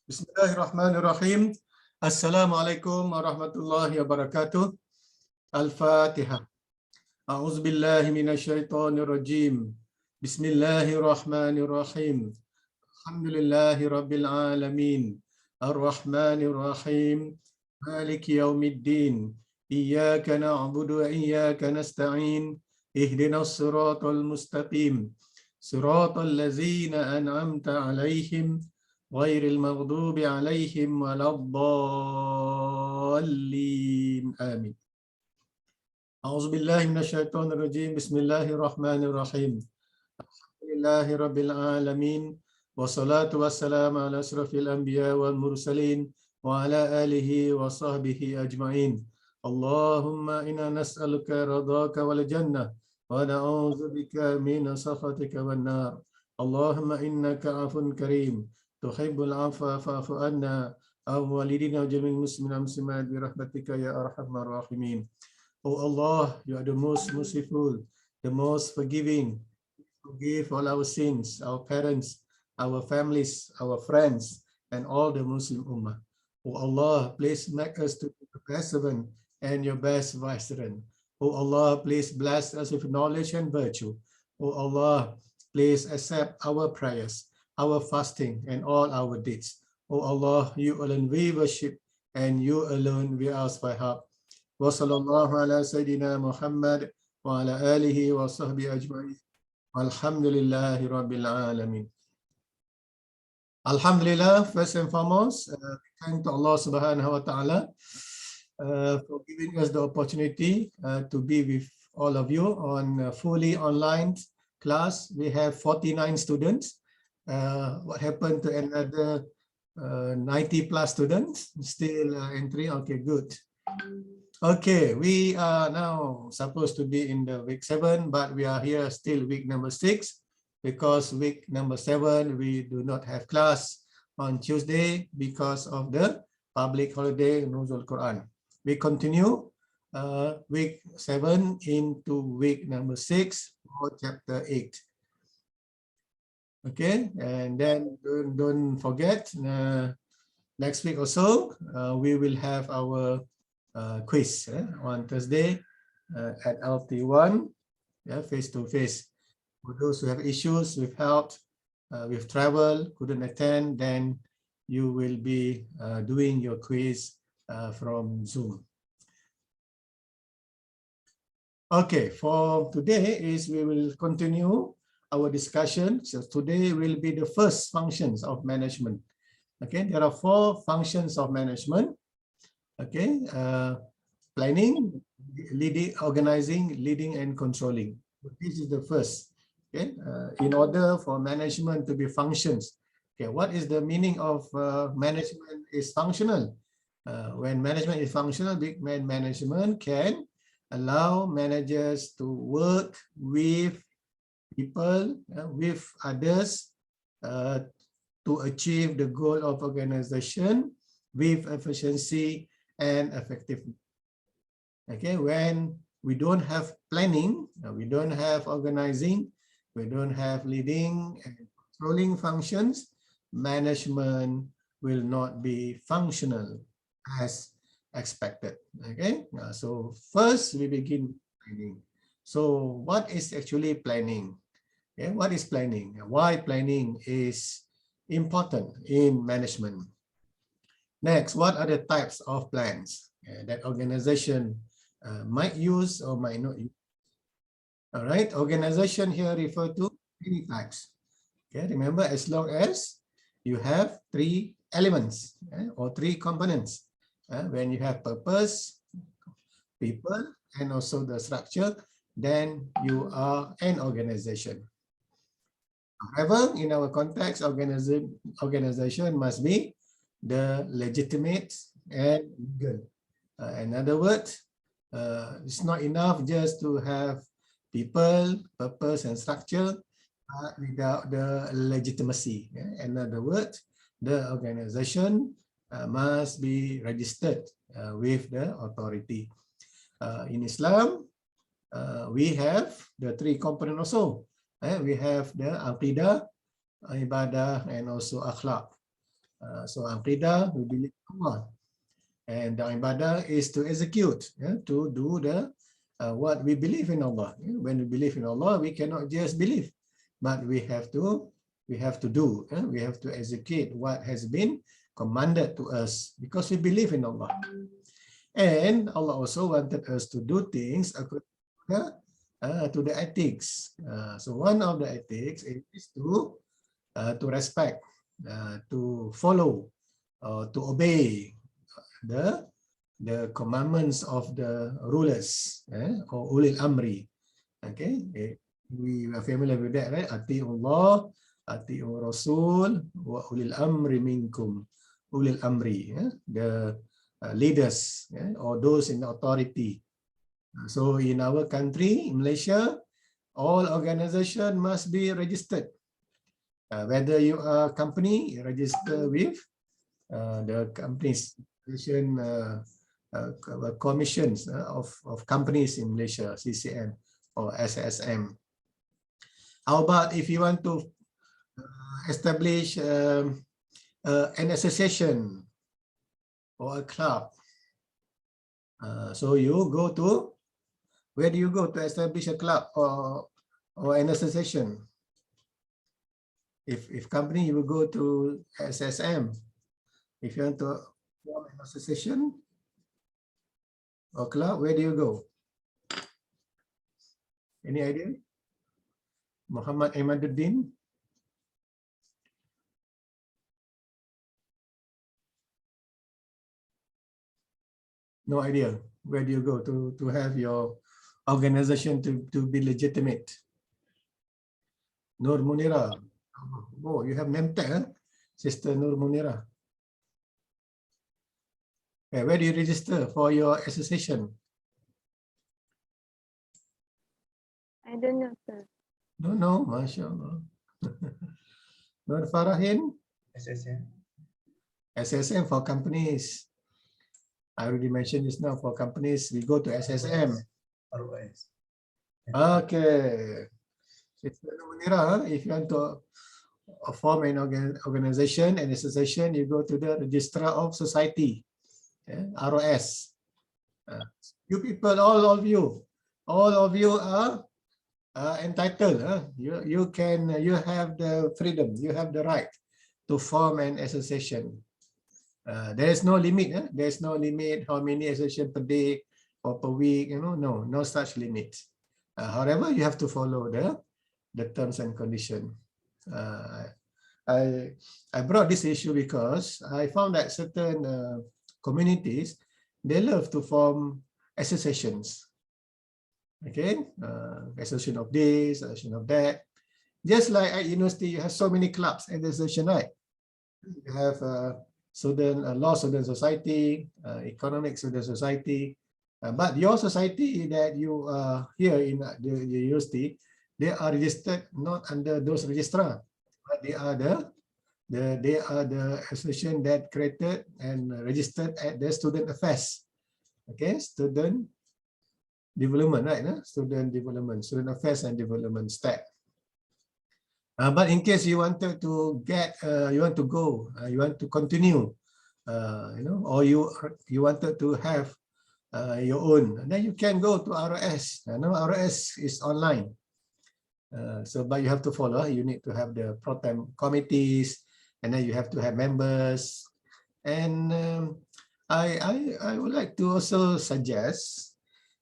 Bismillahirrahmanirrahim. Assalamualaikum warahmatullahi wabarakatuh. Al-Fatihah. A'udzubillahi minasyaitonirrajim. Bismillahirrahmanirrahim. Alhamdulillahi rabbil alamin. Ar-Rahmanirrahim. Maliki yaumiddin. Iyyaka na'budu wa iyyaka nasta'in. Ihdinas siratal mustaqim. Siratal ladzina an'amta 'alaihim غير المغضوب عليهم ولا الضالين آمين. أعوذ بالله من الشيطان الرجيم. بسم الله الرحمن الرحيم. الحمد لله رب العالمين والصلاة والسلام على أشرف الأنبياء والمرسلين وعلى آله وصحبه أجمعين. اللهم إنا نسألك رضاك والجنة ونعوذ بك من سخطك والنار. اللهم إنك عفو كريم تحب العفو فاعف عنا أو والدينا وجميع المسلمين والمسلمات برحمتك يا أرحم الراحمين. Oh Allah, you are the most merciful, the most forgiving. Forgive all our sins, our parents, our families, our friends, and all the Muslim Ummah. Oh Allah, please make us to be the best servant and your best viceroy. Oh Allah, please bless us with knowledge and virtue. Oh Allah, please accept our prayers, our fasting, and all our deeds. Oh Allah, you alone we worship, and you alone we ask for help. Wa sallallahu ala Sayyidina Muhammad wa ala alihi wa sahbihi ajma'in. Alhamdulillahi Rabbil Alamin. Alhamdulillah, first and foremost, thank to Allah Subhanahu wa Ta'ala for giving us the opportunity to be with all of you on a fully online class. We have 49 students. What happened to another 90 plus students still entering? Okay, good. Okay, we are now supposed to be in the week 7, but we are here still week number 6 because week number 7 we do not have class on Tuesday because of the public holiday Nuzul Quran. We continue week 7 into week number 6 or chapter 8. Okay, and then don't forget next week also we will have our quiz on Thursday at LT1, face to face. For those who have issues with health, with travel, couldn't attend, then you will be doing your quiz from Zoom. Okay, for today is we will continue our discussion. So today will be the first functions of management. Okay, there are 4 functions of management. Okay, planning, leading, organizing, leading, and controlling. This is the first. Okay, in order for management to be functions. Okay, what is the meaning of management is functional? When management is functional, big man management can allow managers to work with people, with others to achieve the goal of organization with efficiency and effectiveness. Okay, when we don't have planning, we don't have organizing, we don't have leading and controlling functions, management will not be functional as expected. Okay, so first we begin planning. So what is actually planning? Okay, what is planning? Why planning is important in management? Next, what are the types of plans that organization might use or might not use? All right, organization here refer to many types. Okay, remember, as long as you have 3 elements or 3 components. When you have purpose, people, and also the structure, then you are an organization. However, in our context, organization must be the legitimate and legal. In other words, it's not enough just to have people, purpose, and structure without the legitimacy. In other words, the organization must be registered with the authority. In Islam, we have the 3 components also. We have the aqidah, ibadah, and also akhlaq. So aqidah, we believe in Allah. And the ibadah is to execute, to do the what we believe in Allah. When we believe in Allah, we cannot just believe, but we have to do. We have to execute what has been commanded to us because we believe in Allah. And Allah also wanted us to do things according to the ethics. So one of the ethics is to respect, to follow, to obey the commandments of the rulers, or ulil amri. Okay, we are familiar with that, right? Ati'ullah, ati'ur rasul, wa ulil amri minkum. Ulil amri, the leaders, or those in authority. So in our country, in Malaysia, all organization must be registered. Whether you are a company, you register with the companies, commissions of companies in Malaysia, CCM or SSM. How about if you want to establish an association or a club? So you go to, where do you go to establish a club or an association? If company, you will go to SSM. If you want to form an association or club, where do you go? Any idea? Muhammad Ahmaduddin? No idea. Where do you go to have your organization to be legitimate? Nur Munira. Oh, you have Nemtek, huh? Sister Nur Munira. Okay, where do you register for your association? I don't know, sir. No, mashallah. Nur Farahin? SSM. SSM for companies. I already mentioned this now. For companies, we go to SSM. ROS. Okay. Sister Munira, if you want to form an organization, an association, you go to the Registrar of Society, ROS. You people, all of you are entitled. You have the freedom, you have the right to form an association. There is no limit. There is no limit how many associations per day or per week. No such limit. However, you have to follow the terms and conditions. I brought this issue because I found that certain communities, they love to form associations. Okay, association of this, association of that. Just like at university, you have so many clubs and association, right? You have law student society, economic student society, but your society that you are here in the university, they are registered not under those registrar, but they are the association that created and registered at the student affairs. Okay, student development, right? Student development, student affairs and development staff. But in case you wanted to get, you want to go, you want to continue, or you wanted to have your own, then you can go to ROS. ROS is online. But you have to follow. You need to have the pro-tem committees, and then you have to have members. And I would like to also suggest,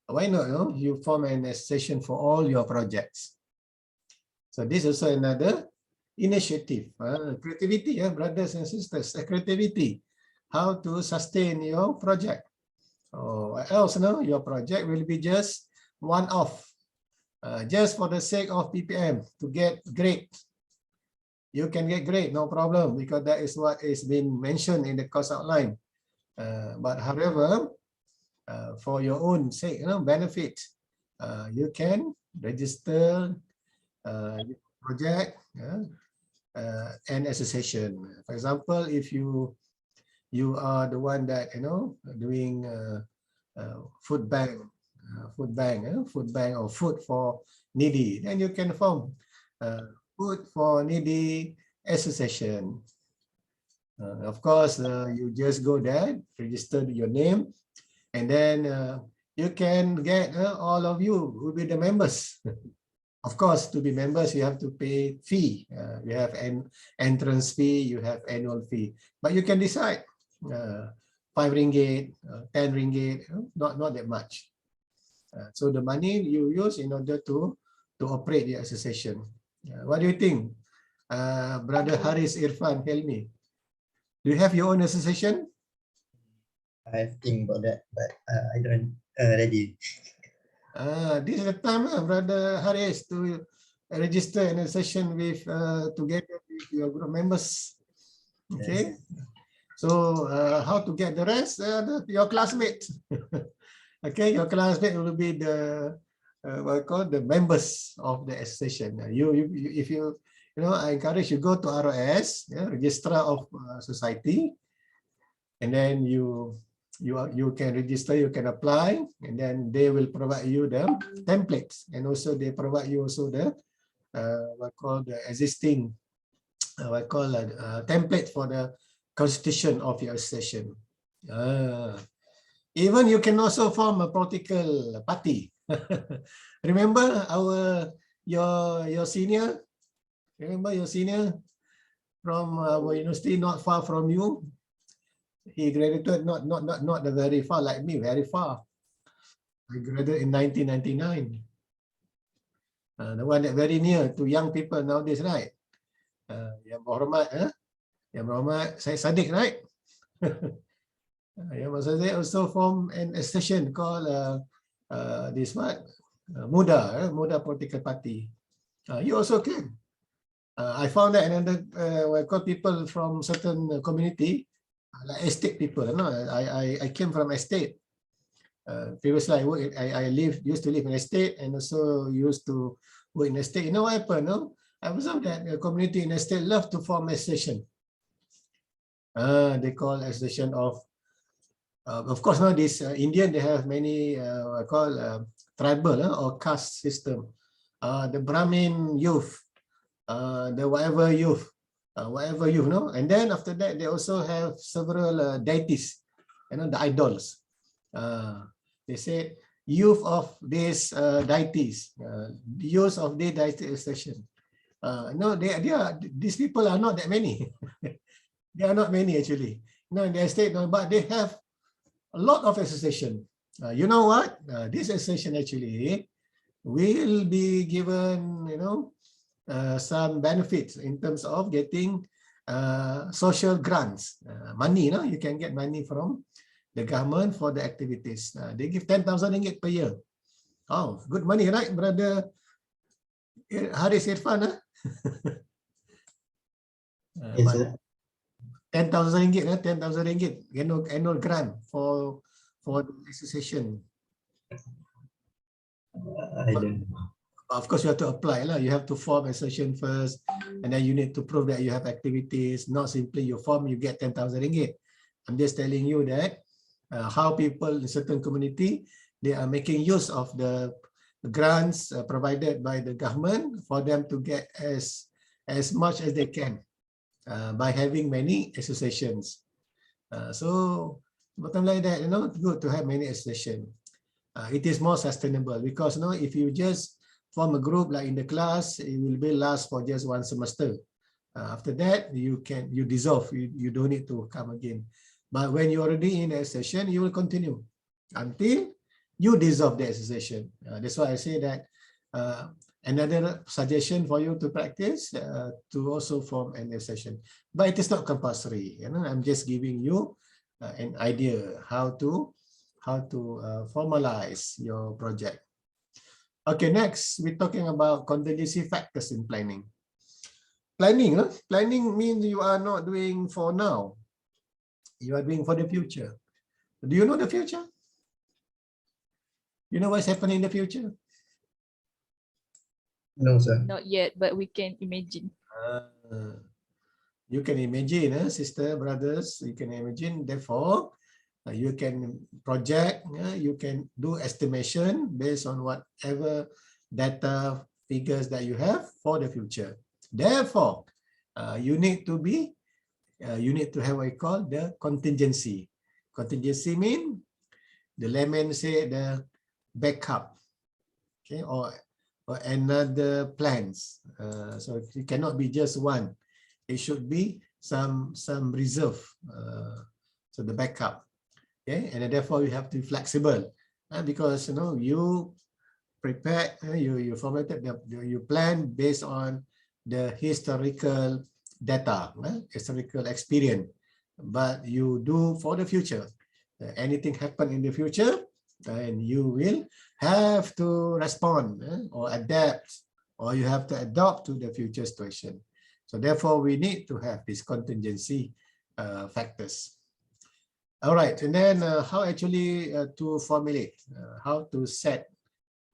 why not? You form an association for all your projects. So this is also another initiative. Creativity, brothers and sisters. Creativity. How to sustain your project. Or else, your project will be just one-off. Just for the sake of PPM to get grade. You can get grade, no problem, because that is what is being mentioned in the course outline. But however, for your own sake, benefit, you can register project and association. For example, if you are the one that doing food bank or food for needy, then you can form food for needy association. Of course, you just go there, register your name, and then you can get all of you will be the members. Of course, to be members, you have to pay fee. You have an entrance fee, you have annual fee, but you can decide 5 ringgit, 10 ringgit, not that much. So the money you use in order to operate the association. What do you think, Brother Haris Irfan? Tell me. Do you have your own association? I think about that, but I don't ready. This is the time, Brother Haris, to register an association with together with your group members. Okay. Yes. So how to get the rest? Your classmates. Okay, your classmate will be the what called the members of the association. If you I encourage you go to ROS, Registrar of Society, and then you can register, you can apply, and then they will provide you the templates, and also they provide you also the what called the existing template for the constitution of your association. Even you can also form a political party. Remember your senior? Remember your senior from our university, not far from you? He graduated not very far like me, very far. I graduated in 1999. The one that very near to young people nowadays, right? Yang berhormat, saya Sadiq, right? Yang Sadiq also formed an association called this what? Muda Political Party. You also can. I found that another people from certain community, like estate people. I came from estate. Previously, I used to live in estate, and also used to work in estate. You know what happened? No, I observed that the community in estate love to form association. They call association of course, now this Indian, they have many tribal or caste system. The Brahmin youth, the whatever youth, and then after that they also have several deities, the idols. They say youth of these deities, use of the deity session. No, these people are not that many. They are not many actually. No, in the estate, no, but they have a lot of association. You know what? This association actually will be given, some benefits in terms of getting social grants, money. You can get money from the government for the activities. They give 10,000 ringgit per year. Oh, good money, right, Brother Haris Irfan? Yes, sir. 10,000 ringgit, 10,000 ringgit annual grant for the association. I don't know. Of course, you have to apply. You have to form association first, and then you need to prove that you have activities. Not simply you form, you get 10,000 ringgit. I'm just telling you that how people in certain community, they are making use of the grants provided by the government for them to get as much as they can by having many associations. So bottom line that, good to have many associations. It is more sustainable because if you just form a group like in the class, it will be last for just one semester. After that, you dissolve. You don't need to come again. But when you're already in a session, you will continue until you dissolve the association. That's why I say that another suggestion for you to practice to also form an association. But it is not compulsory. I'm just giving you an idea how to formalize your project. Okay, next we're talking about contingency factors in planning. Planning means you are not doing for now. You are doing for the future. Do you know the future? You know what's happening in the future? No, sir. Not yet, but we can imagine. You can imagine, sister, brothers, you can imagine. Therefore, you can project, you can do estimation based on whatever data figures that you have for the future. Therefore, you need to be you need to have what we call the contingency. Contingency mean the layman say the backup, okay, or another plans. So it cannot be just one. It should be some reserve. So the backup, okay, and therefore you have to be flexible, because you prepared, you formatted you plan based on the historical data, historical experience, but you do for the future. Anything happen in the future, and you will have to respond or adapt, or you have to adopt to the future situation. So therefore, we need to have this contingency factors. All right, and then how actually to formulate, how to set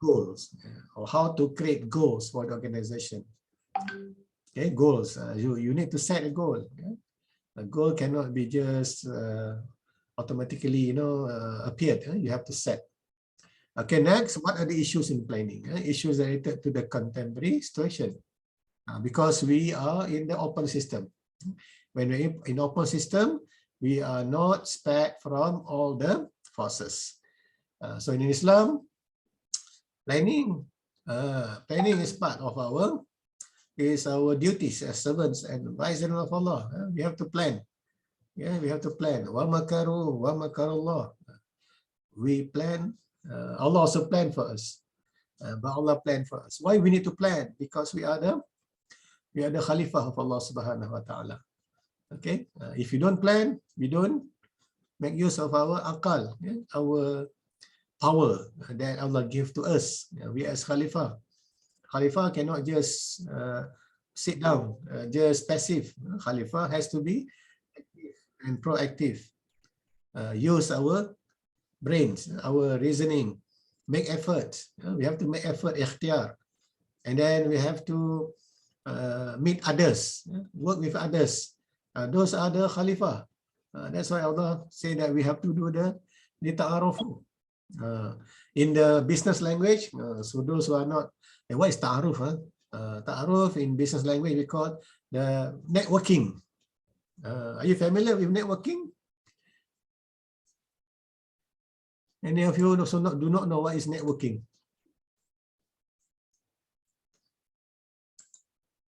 goals, or how to create goals for the organization. Okay, goals. You need to set a goal. A goal cannot be just automatically, appeared. You have to set. Okay, next, what are the issues in planning? Issues related to the contemporary situation. Because we are in the open system. When we're in open system, we are not spared from all the forces. So in Islam, planning is part of our duties as servants and advisors of Allah. We have to plan. Yeah, we have to plan. Wa makaru wa makarullah. We plan. Allah also planned for us. But Allah planned for us. Why we need to plan? Because we are the Khalifah of Allah Subhanahu wa Taala. Okay. If you don't plan, we don't make use of our akal, our power that Allah gave to us. We as Khalifah. Khalifah cannot just sit down, just passive. Khalifah has to be active and proactive. Use our brains, our reasoning, make effort. We have to make effort, ikhtiyar. And then we have to meet others, work with others. Those are the Khalifah. That's why Allah say that we have to do the ta'arufu. In the business language, so those who are not, and what is ta'aruf? Ta'aruf in business language, we call the networking. Are you familiar with networking? Any of you also do not know what is networking?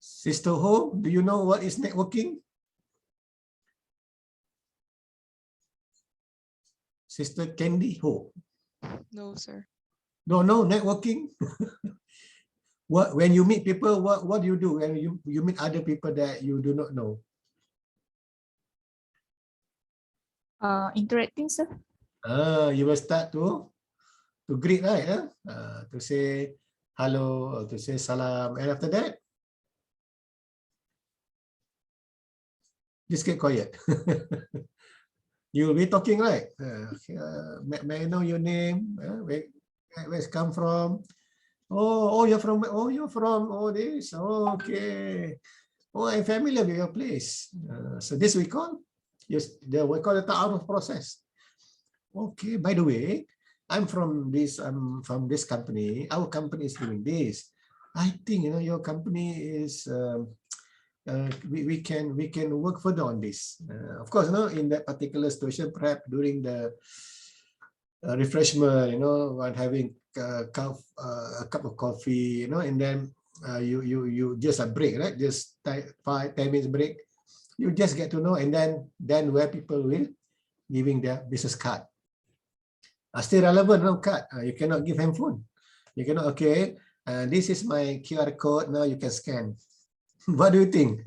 Sister Ho, do you know what is networking? Sister Candy Ho. No, sir. No, networking. When you meet people, what do you do when you meet other people that you do not know? Interacting, sir. You will start to greet, right? To say hello, or to say salam, and after that, just get quiet. You will be talking, right? May I know your name? Where it's come from? You're from this. Okay. I'm familiar with your place. So this we call the ta'aruf process. Okay. By the way, I'm from this company. Our company is doing this. I think your company is. We can work further on this. Of course, in that particular situation, perhaps during the refreshment, while having a cup of coffee, and then you just a break, right? Just 5-10 minutes break. You just get to know, and then where people will giving their business card. Still relevant, no card. You cannot give handphone. You cannot. Okay, this is my QR code. Now you can scan. What do you think?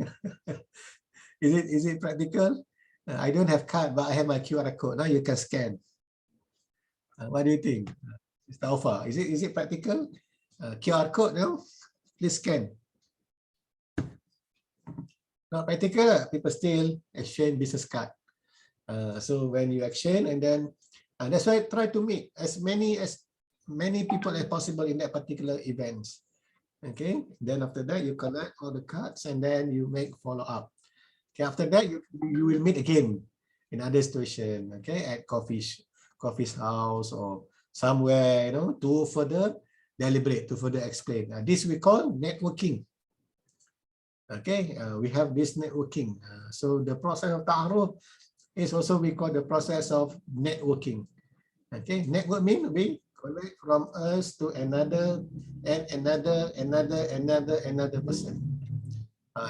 Is it practical? I don't have card, but I have my QR code. Now you can scan. What do you think, Mr. Alpha? Is it practical? QR code, no? Please scan. Not practical. People still exchange business card. So when you exchange, and then that's why I try to meet as many people as possible in that particular events. Okay, then after that you collect all the cards, and then you make follow-up. Okay, after that you will meet again in other situation, okay, at coffee's house or somewhere, to further deliberate, to further explain. This we call networking. Okay, we have this networking. So the process of ta'aruf is also we call the process of networking. Okay, network means we connect from us to another and another person.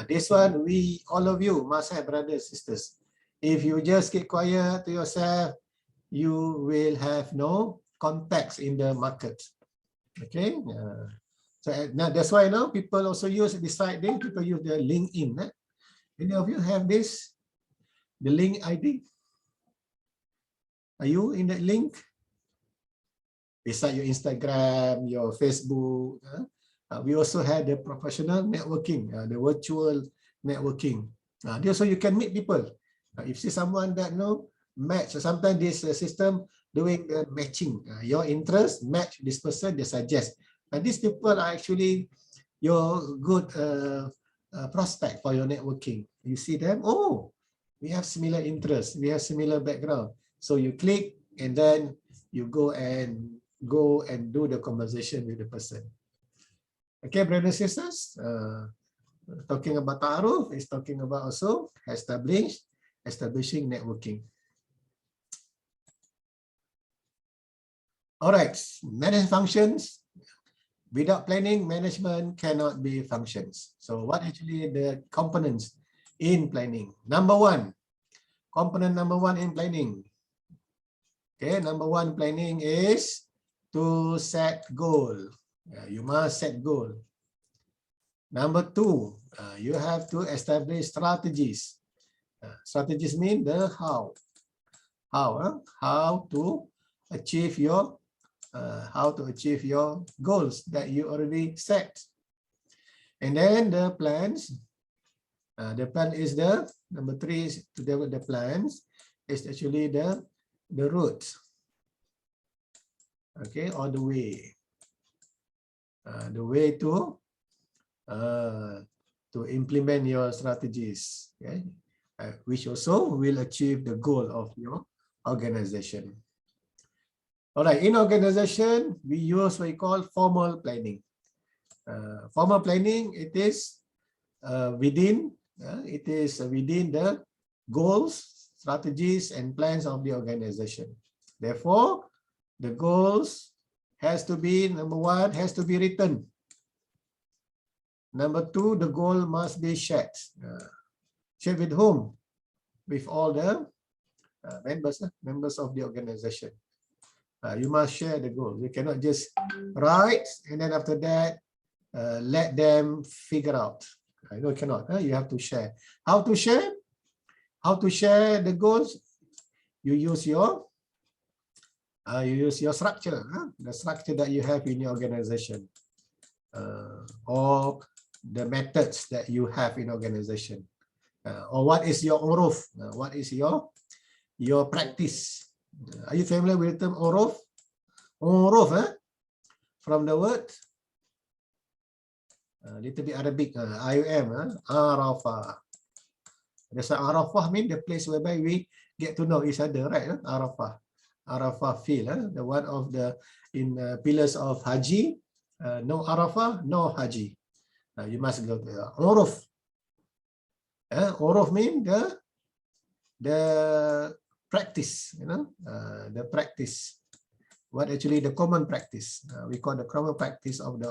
This one, all of you must have brothers, sisters. If you just keep quiet to yourself, you will have no contacts in the market. Okay, so now that's why now people also use beside this, people use the LinkedIn. Any of you have this, the link ID? Are you in that link? Beside your Instagram, your Facebook, we also had the professional networking, the virtual networking. This so you can meet people. If you see someone that match, sometimes this system doing the matching. Your interest match this person, they suggest. And these people are actually your good prospect for your networking. You see them, oh, we have similar interests, we have similar background. So you click and then you go and do the conversation with the person. Okay, brothers and sisters, talking about ta'aruf is talking about also establishing networking. All right, manage functions. Without planning, management cannot be functions. So what actually the components in planning? Component number one in planning. Okay, number one planning is to set goal. You must set goal. Number two, you have to establish strategies. Strategies mean the how. How to achieve your goals that you already set. And then the plans. The plan is the number three is to develop the plans. Is actually the route. Okay, or the way. The way to implement your strategies. Okay, which also will achieve the goal of your organization. All right, in organization, we use what we call formal planning. Formal planning, it is within the goals, strategies, and plans of the organization. Therefore, the goals has to be, number one, has to be written. Number two, the goal must be shared. Shared with whom? With all the members of the organization. You must share the goal. You cannot just write and then after that let them figure out. No, cannot. You have to share. How to share? How to share the goals? You use your structure, the structure that you have in your organization, or the methods that you have in organization, or what is your uruf? What is your practice? Are you familiar with the term uruf? Uruf, from the word little bit Arabic, IUM, Arafah. That's what Arafah means, the place whereby we get to know each other, right? Arafah. Arafah field, the one of the pillars of Haji. No Arafah, no Haji. You must go to Uruf. Uruf means the practice, the practice. What actually the common practice? We call the common practice of the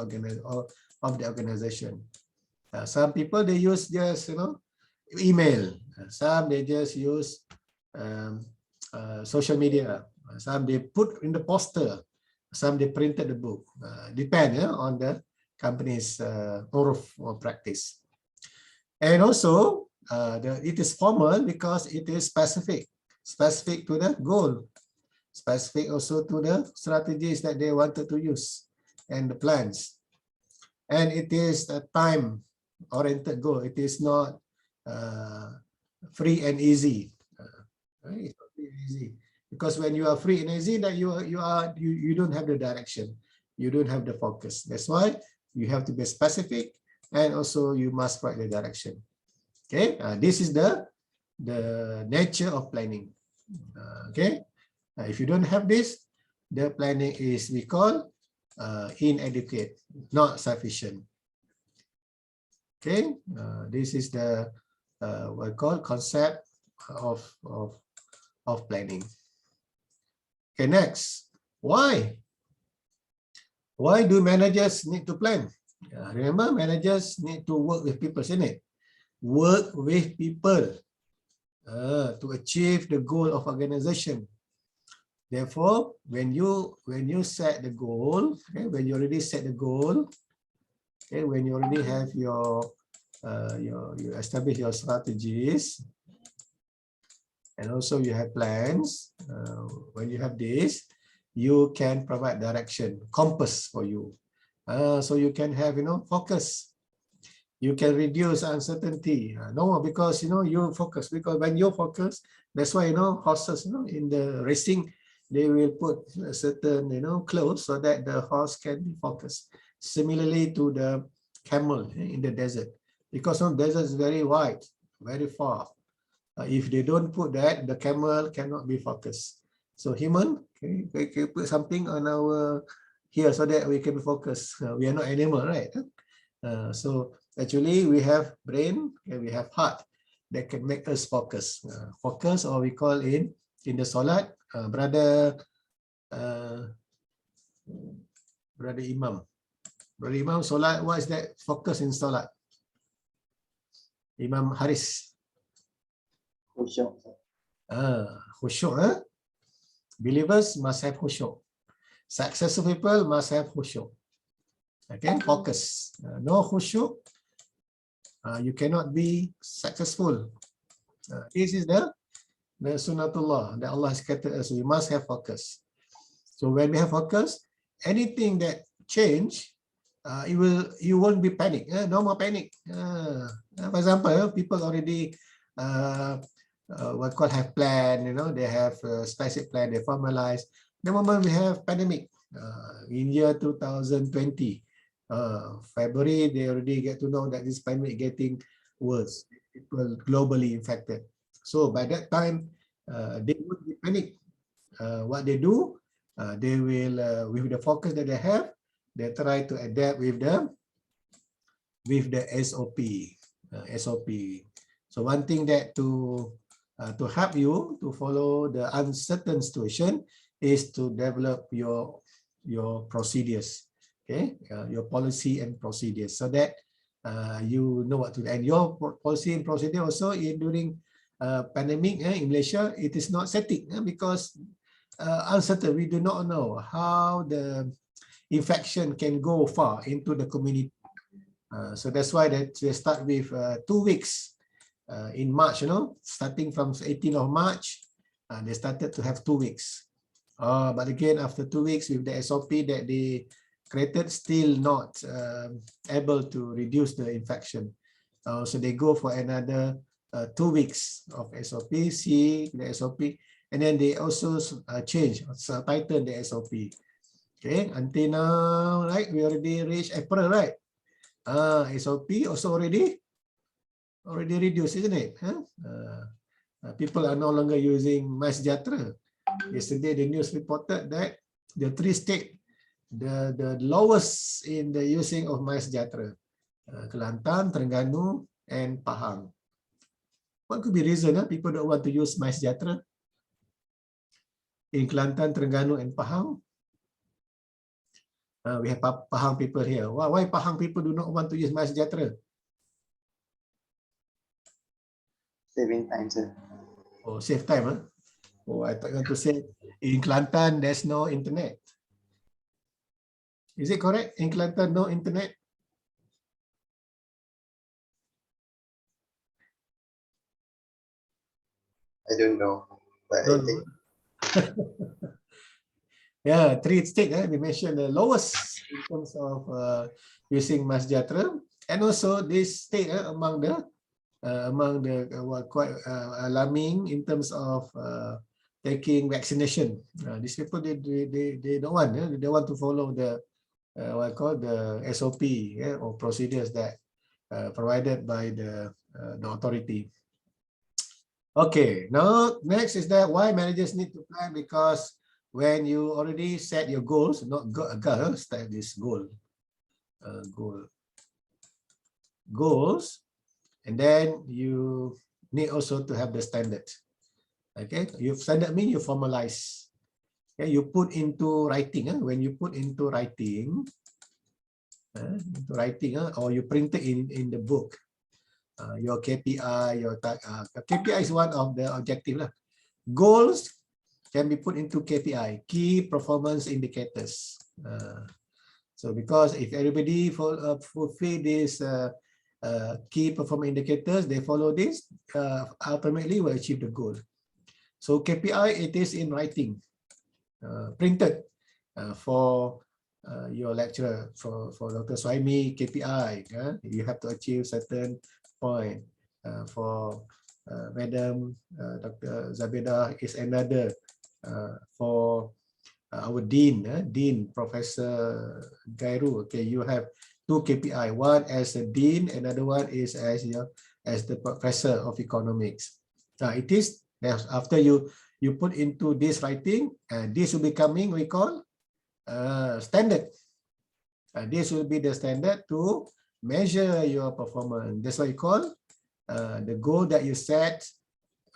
organization. Some people they use just email. Some they just use social media. Some they put in the poster. Some they printed the book. Depend on the company's uruf or practice. And also it is formal because it is specific to the goal, specific also to the strategies that they wanted to use and the plans. And it is a time-oriented goal. It is not free and easy. It's not free and easy. Because when you are free and easy, that you don't have the direction, you don't have the focus. That's why you have to be specific, and also you must write the direction. Okay, this is the nature of planning. Okay, if you don't have this, the planning is we call inadequate, not sufficient. Okay, this is the what we call concept of planning. Okay, next, why? Why do managers need to plan? Remember, managers need to work with people, isn't it? Work with people to achieve the goal of organization. Therefore, when you set the goal, okay, when you already set the goal, okay, when you already have your you establish your strategies, and also you have plans. When you have this, you can provide direction, compass for you. So you can have, focus. You can reduce uncertainty. No, because, you focus. Because when you focus, that's why, horses, in the racing, they will put a certain, clothes so that the horse can be focused. Similarly to the camel in the desert. Because the desert is very wide, very far. If they don't put that, the camel cannot be focused. So human, okay, we can put something on our here so that we can focus. We are not animal, right? So actually we have brain and we have heart that can make us focus. Focus, or we call in the Salat, brother Imam. Brother Imam, Salat, what is that focus in Salat? Imam Haris. Khusyuk. Khusyuk. Believers must have khusyuk. Successful people must have khusyuk. Okay, focus. No khusyuk, you cannot be successful. This is the sunnatullah that Allah has created us. We must have focus. So when we have focus, anything that change, you won't be panic. No more panic. For example, people already what called have plan. They have a specific plan. They formalize. The moment we have pandemic in year 2020. February, they already get to know that this pandemic getting worse. People globally infected. So by that time, they would be panic. What they do, they will, with the focus that they have, they try to adapt with the SOP. SOP. So one thing that to help you to follow the uncertain situation is to develop your procedures. Okay, your policy and procedures, so that you know what to do. And your policy and procedure also during pandemic in Malaysia, it is not static because uncertain. We do not know how the infection can go far into the community. So that's why that they start with 2 weeks in March. Starting from 18th of March, they started to have 2 weeks. But again, after 2 weeks with the SOP that they created, still not able to reduce the infection. So they go for another 2 weeks of SOP, see the SOP, and then they also change, tighten the SOP. Okay, until now, right? We already reached April, right? SOP also already reduced, isn't it? People are no longer using MySejahtera. Yesterday, the news reported that the 3 states, the lowest in the using of MySejahtera, Kelantan, Terengganu, and Pahang. What could be reason? People don't want to use MySejahtera in Kelantan, Terengganu, and Pahang. We have Pahang people here. Why Pahang people do not want to use MySejahtera? Saving time, sir. Oh, save time, huh? Oh, I thought you want to say in Kelantan there's no internet. Is it correct? In Kelantan, no internet? I don't know, but I think yeah, 3 states. We mentioned the lowest in terms of using MySejahtera, and also this state among the quite alarming in terms of taking vaccination. These people they don't want. They want to follow the what called the SOP or procedures that provided by the authority. Okay, now next is that why managers need to plan, because when you already set your goals, not goal, set this goal, goals, and then you need also to have the standard. Okay, you standard mean you formalize. Okay, you put into writing. When you put into writing, or you print it in the book. Your KPI, KPI is one of the objective lah. Goals can be put into KPI, key performance indicators. So because if everybody fulfill this key performance indicators, they follow this, ultimately will achieve the goal. So KPI, it is in writing, printed for your lecturer, for Dr. Swaimi, KPI. You have to achieve certain point. For Madam Dr. Zabeda is another. For our Dean, Professor Gairu, okay, you have 2 KPI, one as a Dean, another one is as the Professor of Economics. It is after you put into this writing, this will be coming, we call standard. This will be the standard to measure your performance. That's what you call the goal that you set.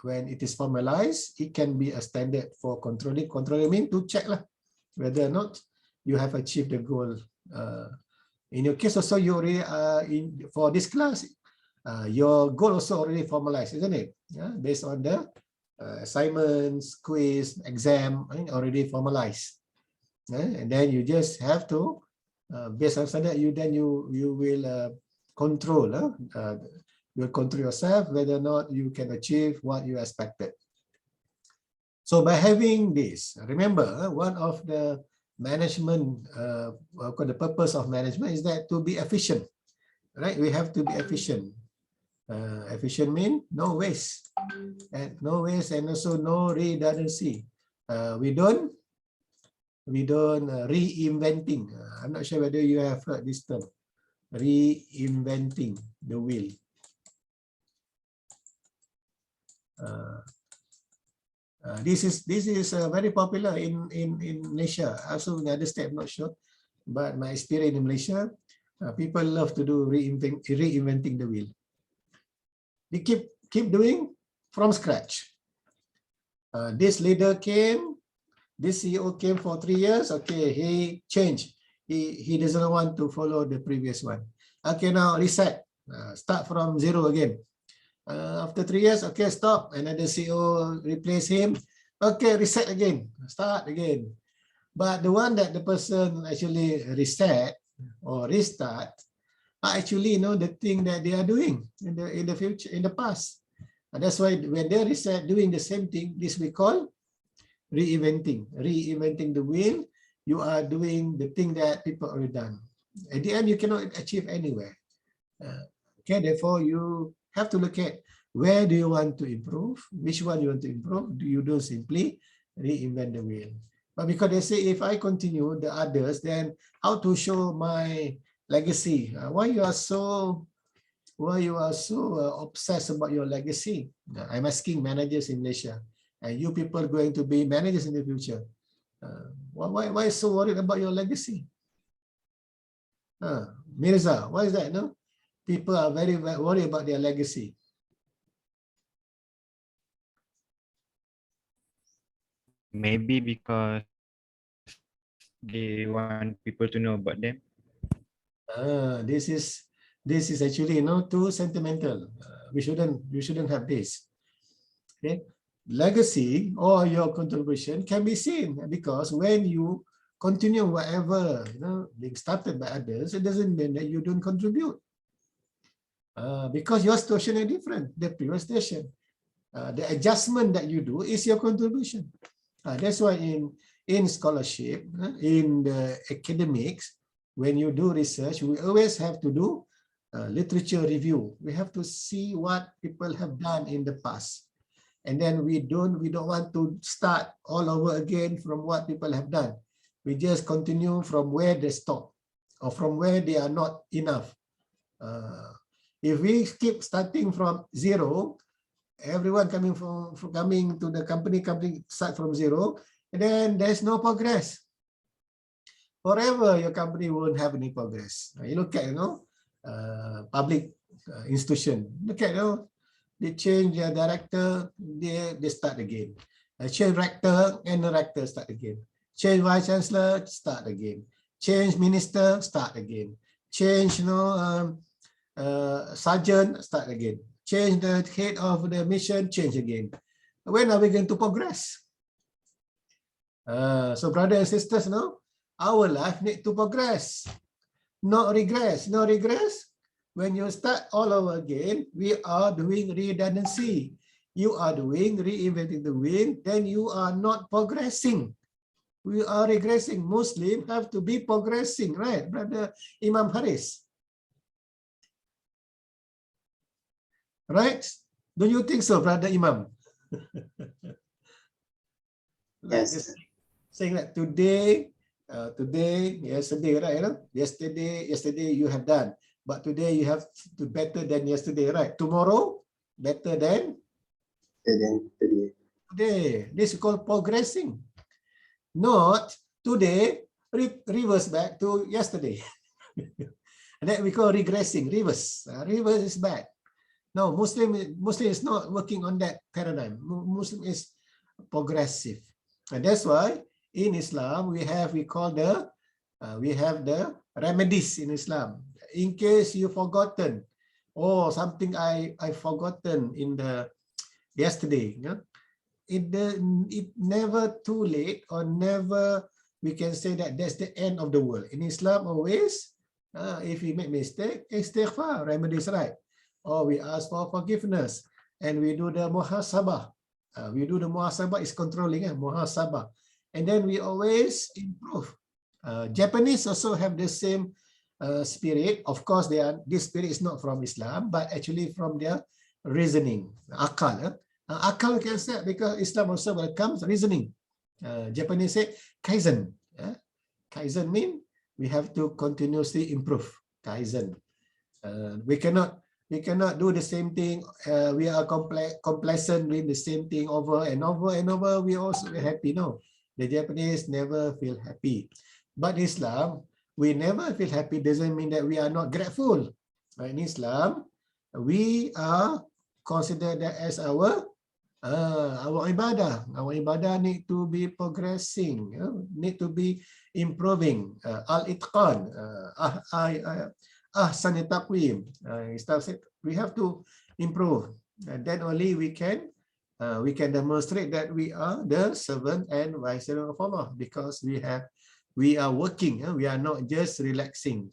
When it is formalized, it can be a standard for controlling. Controlling means to check whether or not you have achieved the goal. In your case also, you already for this class, your goal also already formalized, isn't it? Based on the assignments, quiz, exam, already formalized. And then you just have to, based on standard, you will control. You'll control yourself whether or not you can achieve what you expected. So by having this, remember, one of the management, the purpose of management is that to be efficient, right? We have to be efficient. Efficient means no waste, and also no redundancy. We don't reinventing. I'm not sure whether you have heard this term, reinventing the wheel. This is very popular in Malaysia. Also in other states, I'm not sure, but my experience in Malaysia, people love to do reinventing the wheel. They keep doing from scratch. This leader came, this CEO came for 3 years. Okay, he changed. He doesn't want to follow the previous one. Okay, now reset. Start from zero again. After 3 years, okay, stop. Another CEO replace him. Okay, reset again. Start again. But the one that the person actually reset or restart are actually the thing that they are doing in the future, in the past. And that's why when they reset doing the same thing, this we call reinventing the wheel. You are doing the thing that people already done. At the end, you cannot achieve anywhere. Okay, therefore you have to look at where do you want to improve, which one you want to improve. You don't simply reinvent the wheel. But because they say if I continue the others, then how to show my legacy? Why you are so obsessed about your legacy? I'm asking managers in Malaysia, and you people going to be managers in the future. Why so worried about your legacy? Mirza, why is that? No, people are very worried about their legacy. Maybe because they want people to know about them. This is actually too sentimental. We shouldn't have this. Okay, legacy or your contribution can be seen because when you continue whatever being started by others, it doesn't mean that you don't contribute. Because your situation is different. The previous station, the adjustment that you do is your contribution. That's why in scholarship, in the academics, when you do research, we always have to do literature review. We have to see what people have done in the past, and then we don't want to start all over again from what people have done. We just continue from where they stop or from where they are not enough. If we keep starting from zero, everyone coming to the company start from zero, and then there's no progress. Forever your company won't have any progress. You look at public institution. Look at they change their director, they start again. Change rector and the rector start again. Change vice chancellor, start again. Change minister, start again. Change sergeant, start again. Change the head of the mission, change again. When are we going to progress? So brothers and sisters, our life need to progress, not regress. No regress. When you start all over again, we are doing redundancy. You are doing reinventing the wheel, then you are not progressing. We are regressing. Muslims have to be progressing, right, Brother Imam Haris? Right? Do you think so, Brother Imam? Yes. Saying that today, yesterday, right? Yesterday you have done, but today you have to better than yesterday, right? Tomorrow, better than today. This is called progressing. Not today, reverse back to yesterday. And that we call regressing, reverse. Reverse is bad. No, Muslim is not working on that paradigm. Muslim is progressive. And that's why in Islam we have the remedies in Islam. In case you forgotten, something I forgotten in the yesterday, it never too late, or never we can say that that's the end of the world. In Islam, always, if we make mistake, istighfar, remedies, right? Or we ask for forgiveness, and we do the muhasabah. Is controlling, muhasabah. And then we always improve. Japanese also have the same spirit. Of course, this spirit is not from Islam, but actually from their reasoning, akal. Akal can say, because Islam also welcomes reasoning. Japanese say kaizen. Kaizen means we have to continuously improve. Kaizen. We cannot do the same thing. We are complacent doing the same thing over and over and over. We also happy. No, the Japanese never feel happy. But Islam, we never feel happy doesn't mean that we are not grateful. In Islam, we are considered that as our ibadah. Our ibadah need to be progressing, need to be improving. Al-itqan, ahsan taqwim. We have to improve, and then only we can demonstrate that we are the servant and viceroy of Allah, because we are working. We are not just relaxing.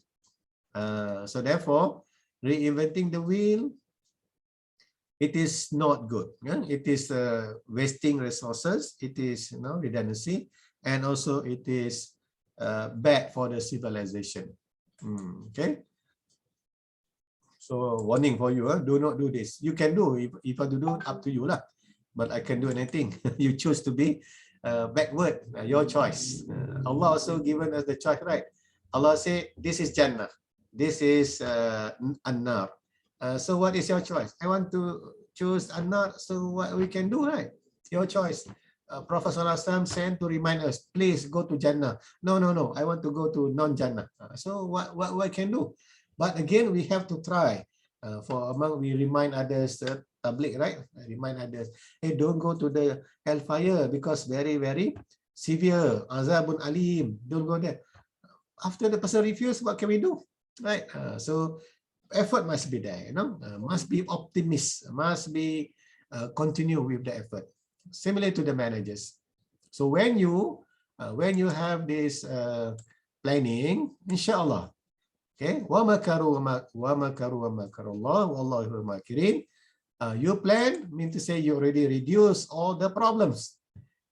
So therefore, reinventing the wheel, it is not good. It is wasting resources. It is redundancy, and also it is bad for the civilization. Okay. So warning for you, do not do this. You can do, if you want to do, up to you lah. But I can do anything. You choose to be backward, your choice. Allah also given us the choice, right? Allah say, this is Jannah, this is An-Nar. So what is your choice? I want to choose An-Nar, so what we can do, right? Your choice. Prophet ﷺ sent to remind us, please go to Jannah. No, I want to go to non-Jannah. So what can do? But again, we have to try. We remind others, tabligh, right? Remind others, hey, don't go to the hellfire because very, very severe. Azabun alim. Don't go there. After the person refused, what can we do? Right? So effort must be there. Must be optimist. Must be continue with the effort. Similar to the managers. So when you have this planning, inshallah. Okay, wa makaru Allah wallahu makirin. You plan mean to say you already reduce all the problems,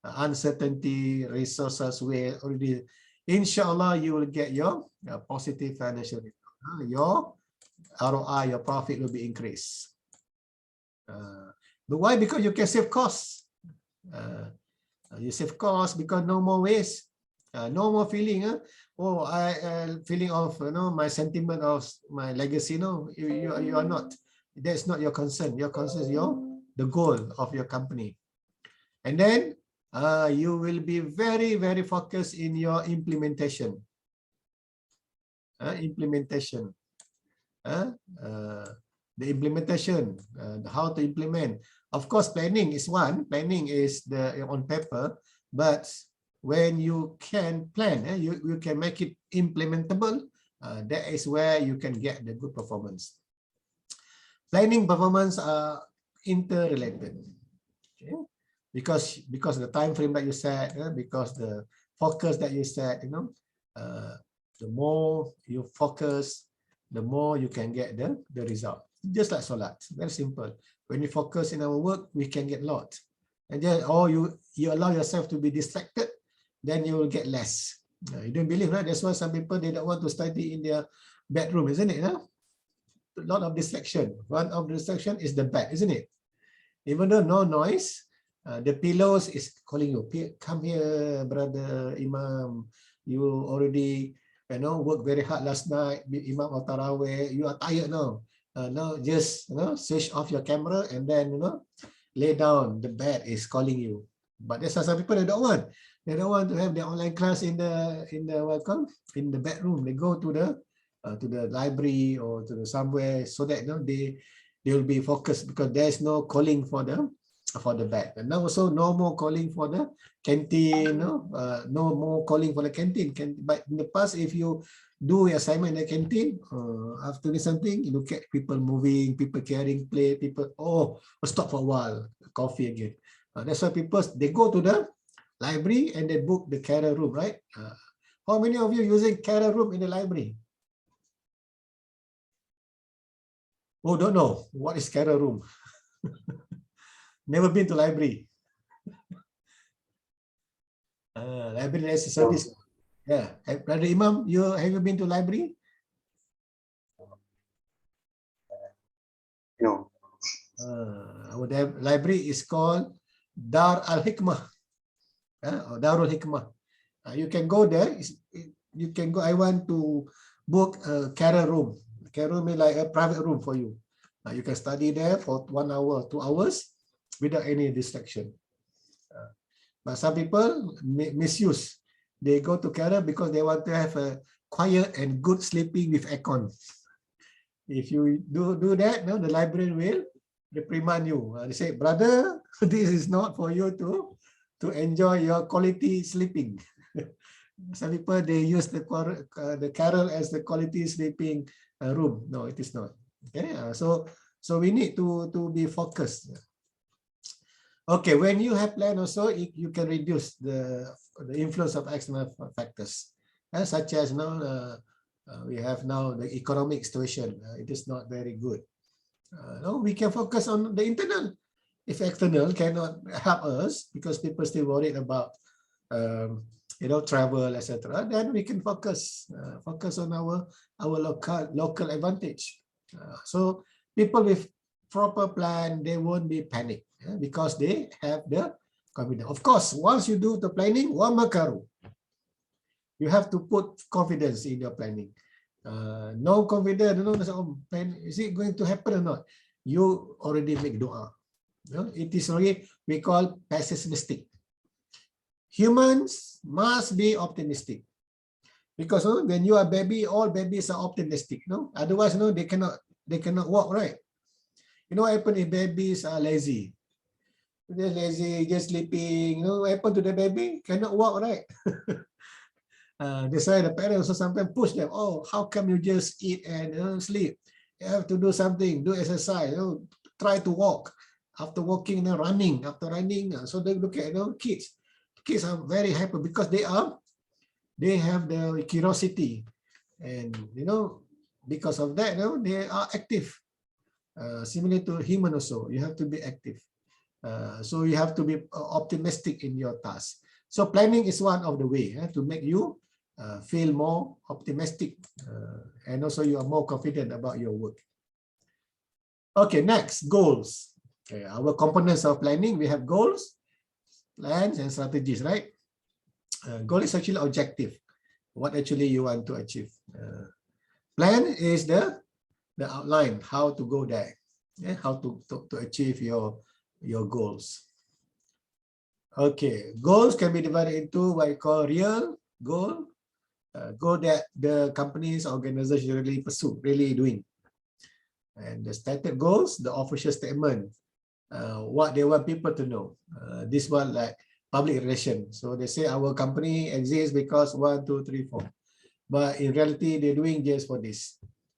uncertainty, resources. We already, inshallah, you will get your positive financial result. Your ROI, your profit will be increased. But why? Because you can save costs. You save costs because no more waste, no more feeling. Feeling of my sentiment of my legacy. No, you are not. That's not your concern. Your concern is the goal of your company. And then you will be very, very focused in your implementation. the implementation, how to implement. Of course, planning is one. Planning is the on paper, but when you can plan, you can make it implementable. That is where you can get the good performance. Planning performance are interrelated. Okay? Because the time frame that you set, because the focus that you set, the more you focus, the more you can get the result. Just like Salat, very simple. When we focus in our work, we can get a lot. And then, or you allow yourself to be distracted, then you will get less. You don't believe, right? That's why some people, they don't want to study in their bedroom, isn't it? A lot of distraction. One of the distraction is the bed, isn't it? Even though no noise, the pillows is calling you. Come here, brother Imam. You already, work very hard last night. Imam of Taraweh. You are tired now. Now just, switch off your camera and then, lay down. The bed is calling you. But there's some people that don't want. They don't want to have their online class in the bedroom. They go to the library or to somewhere so that they will be focused, because there's no calling for the bed. And now also no more calling for the canteen. No more calling for the canteen. But in the past, if you do your assignment in the canteen, after doing something, you look at people moving, people carrying plate, people stop for a while, coffee again. That's why people, they go to the library and they book the carer room, right? How many of you using carer room in the library? Oh, don't know. What is carer room? Never been to library. Library as a service. Yeah. Brother Imam, have you been to library? No. Our library is called Dar al-Hikmah. Or Darul Hikmah. You can go there. You can go. I want to book a carer room. Carer room is like a private room for you. You can study there for 1 hour, 2 hours without any distraction. But some people misuse. They go to carer because they want to have a quiet and good sleeping with aircon. If you do that, the librarian will reprimand you. They say, brother, this is not for you to enjoy your quality sleeping. Some people, they use the carrel as the quality sleeping room. No, it is not. Okay, so we need to be focused. Okay, when you have plan also, you can reduce the influence of external factors, such as we have now the economic situation. It is not very good. No, we can focus on the internal. If external cannot help us because people still worried about travel, etc., then we can focus on our local advantage. So people with proper plan, they won't be panic because they have the confidence. Of course, once you do the planning, wa makaru, you have to put confidence in your planning. No confidence, plan, is it going to happen or not? You already make dua. It is already, we call pessimistic. Humans must be optimistic, because when you are baby, all babies are optimistic. Otherwise, they cannot walk, right? You know what happens if babies are lazy? They're lazy, just sleeping. What happened to the baby? Cannot walk, right? That's why the parents also sometimes push them. Oh, how come you just eat and sleep? You have to do something, do exercise. Try to walk. After walking, running. After running, so they look at kids. Kids are very happy because they have the curiosity, and because of that, they are active. Similar to human also, you have to be active. So you have to be optimistic in your task. So planning is one of the way to make you feel more optimistic, and also you are more confident about your work. Okay, next, goals. Okay, our components of planning, we have goals, plans, and strategies, right? Goal is actually objective, what actually you want to achieve. Plan is the outline, how to go there, how to achieve your goals. Okay, goals can be divided into what we call real goal, goal that the companies, organizations really pursue, really doing. And the stated goals, the official statement, what they want people to know. This one like public relations. So they say our company exists because 1, 2, 3, 4. But in reality, they're doing just for this.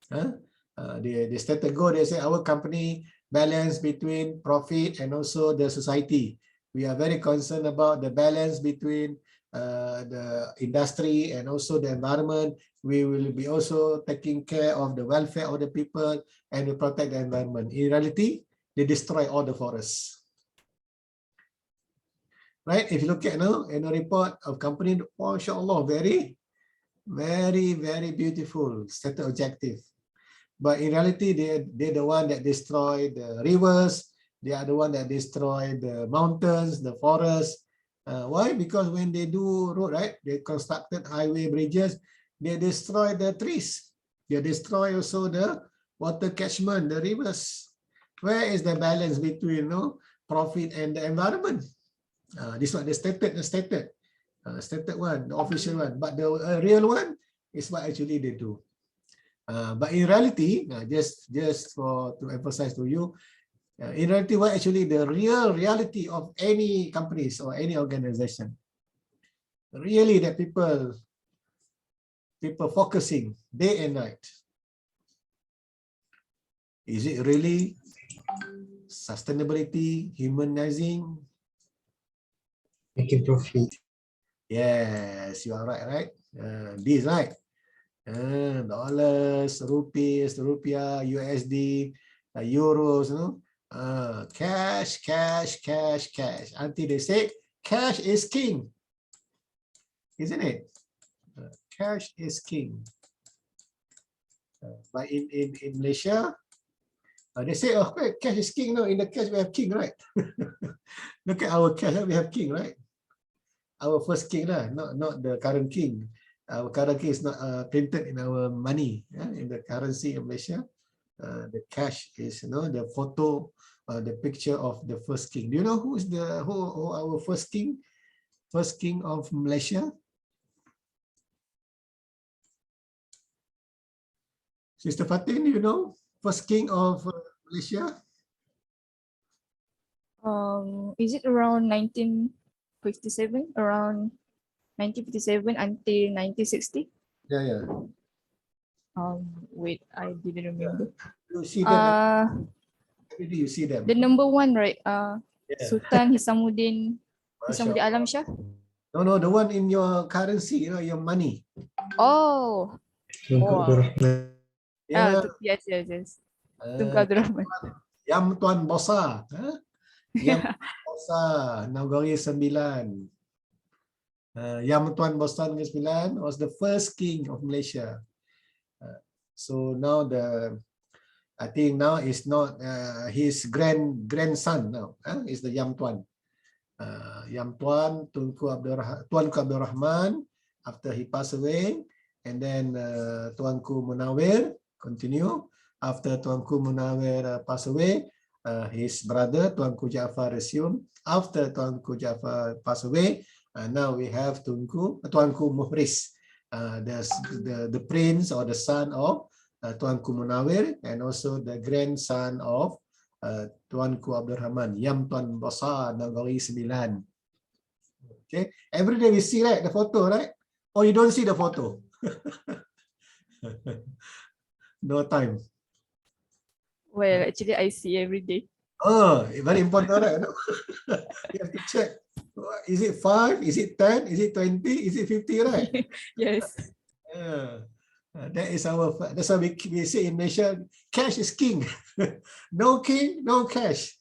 The stated goal, they say our company balance between profit and also the society. We are very concerned about the balance between the industry and also the environment. We will be also taking care of the welfare of the people and we protect the environment. In reality, they destroy all the forests. Right? If you look at now in a report of company, oh, inshallah, very beautiful stated objective. But in reality, they're the one that destroy the rivers. They are the one that destroy the mountains, the forests. Why? Because when they do road, right, they constructed highway bridges, they destroy the trees. They destroy also the water catchment, the rivers. Where is the balance between profit and the environment? This one, the stated one, the official one. But the real one is what actually they do. But in reality, just to emphasize to you, in reality, what actually the real reality of any companies or any organization? Really, that people focusing day and night. Is it really sustainability, humanizing? Making profit. Yes, you are right? This right? Dollars, rupees, rupiah, USD, euros, cash. Until they say cash is king, isn't it? Cash is king. But in Malaysia, they say, oh, cash is king. No, in the cash we have king, right? Look at our cash, we have king, right? Our first king, not the current king. Our current king is not printed in our money, in the currency of Malaysia. The cash is, the photo, the picture of the first king. Do you know who our first king? First king of Malaysia? Sister Fatin, you know? First king of Malaysia? Is it around 1957? Around 1957 until 1960? Yeah. Wait, I didn't remember. You see them. Every day you see them. The number one, right? Yeah. Sultan Hisamuddin Masya Alam Allah. Shah. No, the one in your currency, your money. Oh, Tunku wow. Abdul Rahman. Yeah. Yes. Tunku Abdul Rahman. Yam Tuan Bosa. Yam Bosa, Nagori 9. Yam Tuan Bosa Nagori 9 was the first king of Malaysia. So now I think now is not his grandson now. Is the Yam Tuan. Yam Tuan, Tuanku Abdul Rahman, after he passed away, and then Tuanku Munawir continue. After Tuanku Munawir passed away, his brother Tuanku Jaafar resumed. After Tuanku Jaafar passed away, now we have Tuanku Muhriz, the prince or the son of Tuanku Munawir, and also the grandson of Tuanku Abdul Rahman, Yam Tuan Bosa Nagori 9. Okay, every day we see, right, the photo, right? Or you don't see the photo? No time. Well, actually, I see every day. Oh, very important, right? You have to check. Is it 5? Is it 10? Is it 20? Is it 50, right? Yes. That's why we say in Malaysia, cash is king. No king, no cash.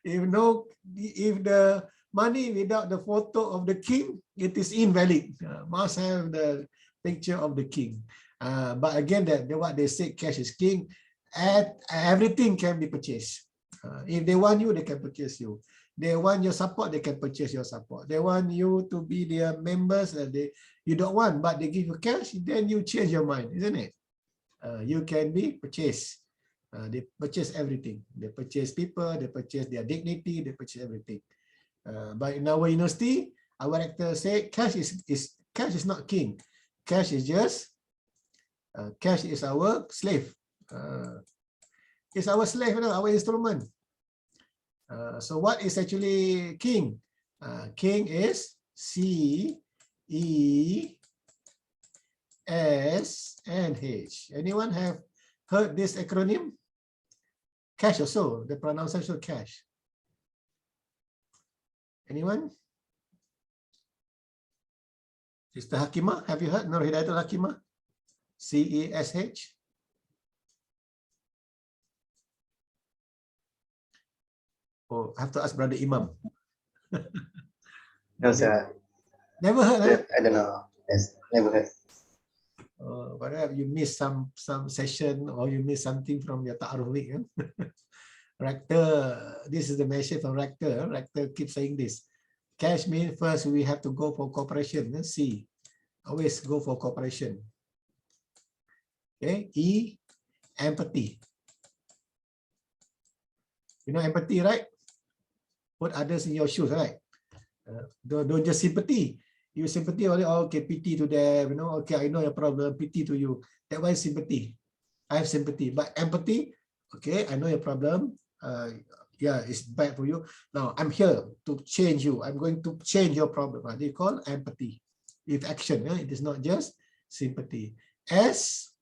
If the money without the photo of the king, it is invalid. Must have the picture of the king. But again, what they say, cash is king. Everything can be purchased. If they want you, they can purchase you. They want your support, they can purchase your support. They want you to be their members, you don't want, but they give you cash, then you change your mind, isn't it? You can be purchased. They purchase everything. They purchase people, they purchase their dignity, they purchase everything. But in our university, our rector say cash is not king. Cash is just cash is our slave. It's our slave, you know, our instrument. So what is actually king? King is C, E, S, and H. Anyone have heard this acronym? Cash also, the pronunciation cash. Anyone? Sister Hakimah, have you heard Nur Hidayatul Hakimah? C-E-S-H? Oh, I have to ask Brother Imam. No, sir. Never heard, huh? I don't know. Yes, never heard. Perhaps you missed some session or you missed something from your Ta'aruf week. Huh? Rector, this is the message from Rector. Rector keeps saying this. Cash means first we have to go for cooperation. C, always go for cooperation. Okay, E, empathy. You know empathy, right? Put others in your shoes, right? Don't just sympathy. You sympathy only, oh, okay, pity to them, you know, okay, I know your problem, pity to you. That one is sympathy. I have sympathy. But empathy, okay, I know your problem. Yeah, it's bad for you. Now I'm here to change you. I'm going to change your problem. They call empathy. With action, it is not just sympathy. S,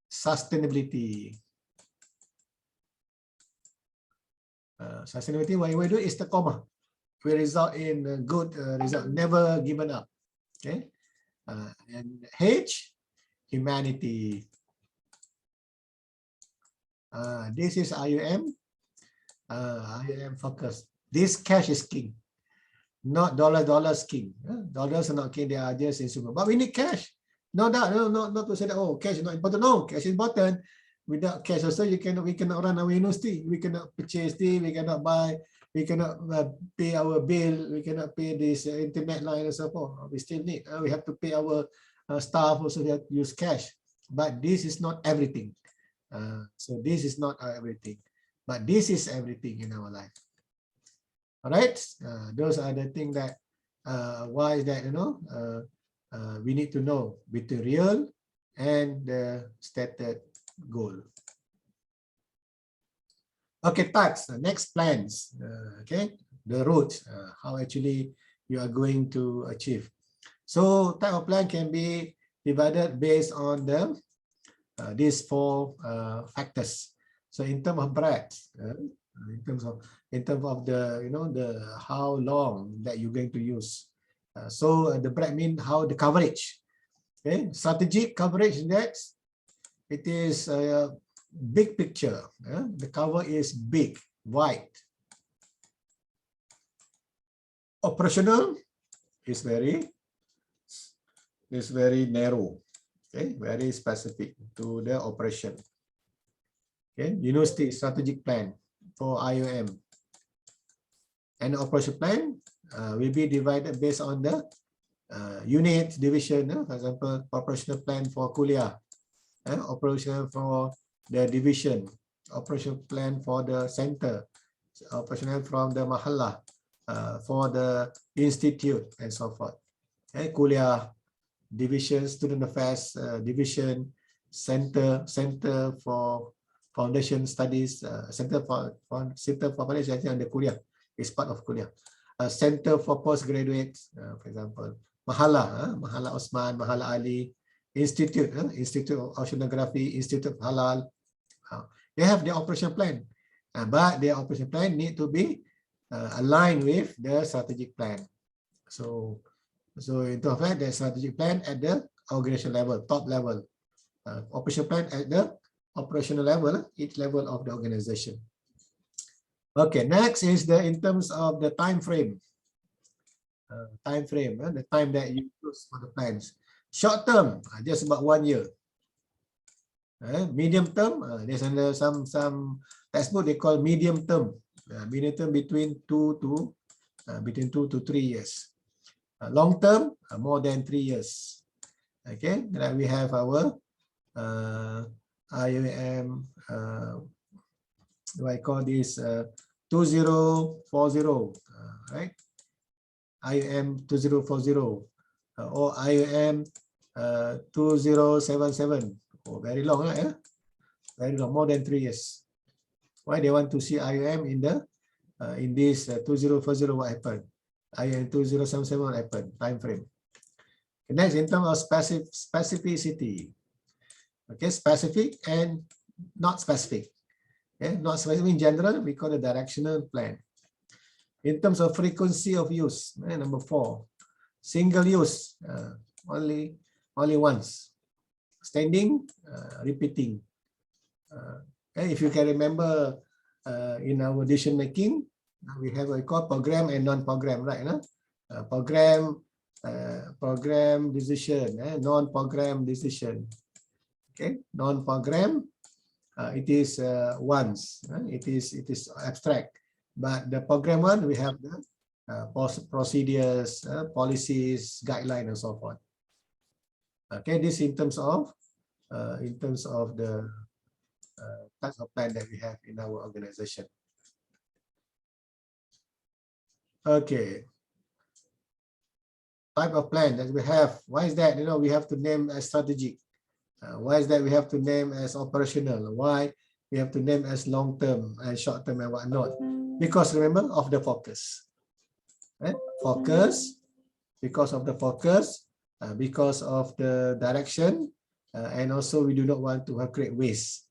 sustainability. Sustainability, what we do is the comma. We result in a good result, never given up. Okay, and H, humanity. This is IUM. IUM focus. This cash is king, not dollars king. Dollars are not king; they are just instrument. But we need cash. No doubt. No, not to say that. Oh, cash is not important. No, cash is important. Without cash also, we cannot run our university. We cannot purchase this. We cannot buy. We cannot pay our bill. We cannot pay this internet line and so forth. We still need. We have to pay our staff also. We have to use cash. But this is not everything. So this is not everything. But this is everything in our life. All right. Those are the things that. Why is that? You know. We need to know between real and the stated goal. Okay, tax. Next plans. Okay, the route. How actually you are going to achieve. So type of plan can be divided based on the these four factors. So in terms of breadth, in terms of the the how long that you're going to use. So the breadth means how the coverage. Okay, strategic coverage index. It is a big picture. The cover is big, wide. Operational is very narrow. Okay, very specific to the operation. Okay, university strategic plan for IOM. And the operation plan will be divided based on the unit division. For example, operational plan for kuliah, operational for the division, operational plan for the center, operational from the mahalla, for the institute, and so forth. Kuliah, division, student affairs, division, center for foundation studies, center for foundation and the kuliah is part of kuliah. Center for postgraduates, for example, Mahala, Mahala Osman, Mahala Ali, Institute, Institute of Oceanography, Institute of Halal. They have their operation plan, but their operation plan need to be aligned with the strategic plan. So in terms of that, the strategic plan at the organization level, top level, operation plan at the operational level, each level of the organization. Okay, next is in terms of the time frame. The time that you use for the plans. Short term, just about 1 year. Medium term, there's under some textbook they call medium term. Medium term between 2 to 3 years. Long term, more than 3 years. Okay, then we have our IOM. I call this 2040, right? IOM 2040 or IOM 2077. Oh, very long, very long, more than 3 years. Why they want to see IOM in the in this 2040, what happened? IOM 2077, what happened? Time frame. Next, in terms of specificity. Okay, specific and not specific. Okay, not specific in general, we call it directional plan. In terms of frequency of use, number 4, single use, only once. Standing, repeating. Okay, if you can remember in our decision making, we have what we call program and non-program, right? Program decision, non-program decision. Okay, non-program, it is once, it is abstract, but the program one, we have the procedures, policies, guideline, and so forth. Okay, this in terms of the types of plan that we have in our organization. Okay, type of plan that we have. Why is that? We have to name as strategic. Why is that we have to name as operational? Why we have to name as long-term and short-term and whatnot? Because remember of the focus. Focus, because of the focus, because of the direction, and also we do not want to have create waste.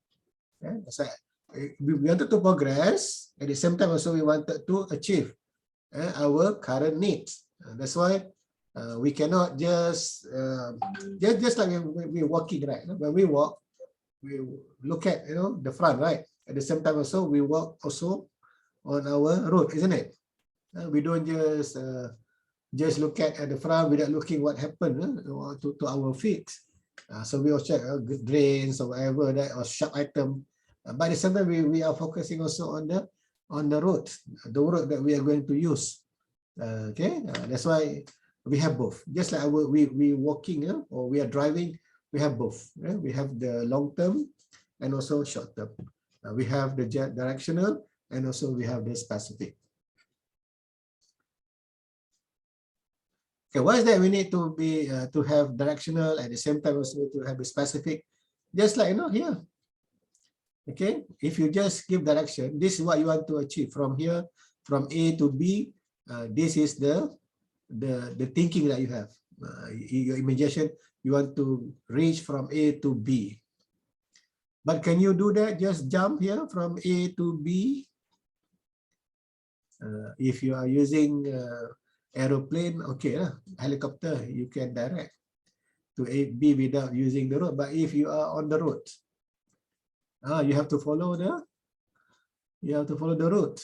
So we wanted to progress, at the same time also we wanted to achieve our current needs. That's why we cannot just like when we're walking, right? When we walk, we look at the front, right? At the same time also we walk also on our road, isn't it? We don't just look at the front without looking what happened to our feet. So we will check drains or whatever that, or sharp item. But at the same time we are focusing also on the road that we are going to use. Okay, that's why we have both. Just like we walking or we are driving, we have both. We have the long term and also short term. We have the directional and also we have the specific. Okay, why is that we need to be to have directional at the same time also to have a specific? Just like here. Okay, if you just give direction, this is what you want to achieve from here, from A to B. This is the thinking that you have. Your imagination, you want to reach from A to B. But can you do that? Just jump here from A to B. If you are using aeroplane, okay, helicopter, you can direct to A, B without using the road. But if you are on the road, you have to follow the road.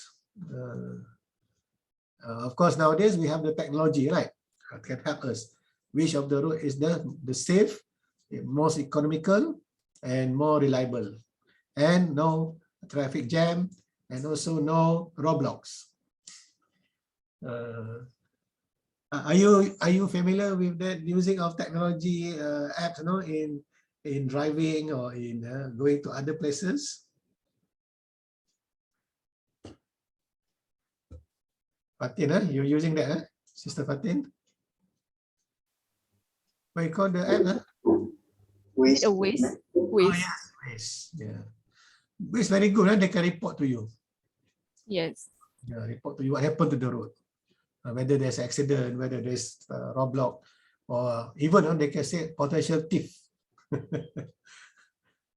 Of course, nowadays we have the technology, right? That can help us. Which of the road is the safe, most economical, and more reliable, and no traffic jam, and also no roadblocks. Are you familiar with that using of technology apps, in driving or in going to other places? Fatin, you're using that, Sister Fatin? What you call the app? Is it a waste? Waste. Waze. Yeah. Waze very good. They can report to you. Yes. Yeah, report to you what happened to the road. Whether there's accident, whether there's roadblock, or even they can say potential thief.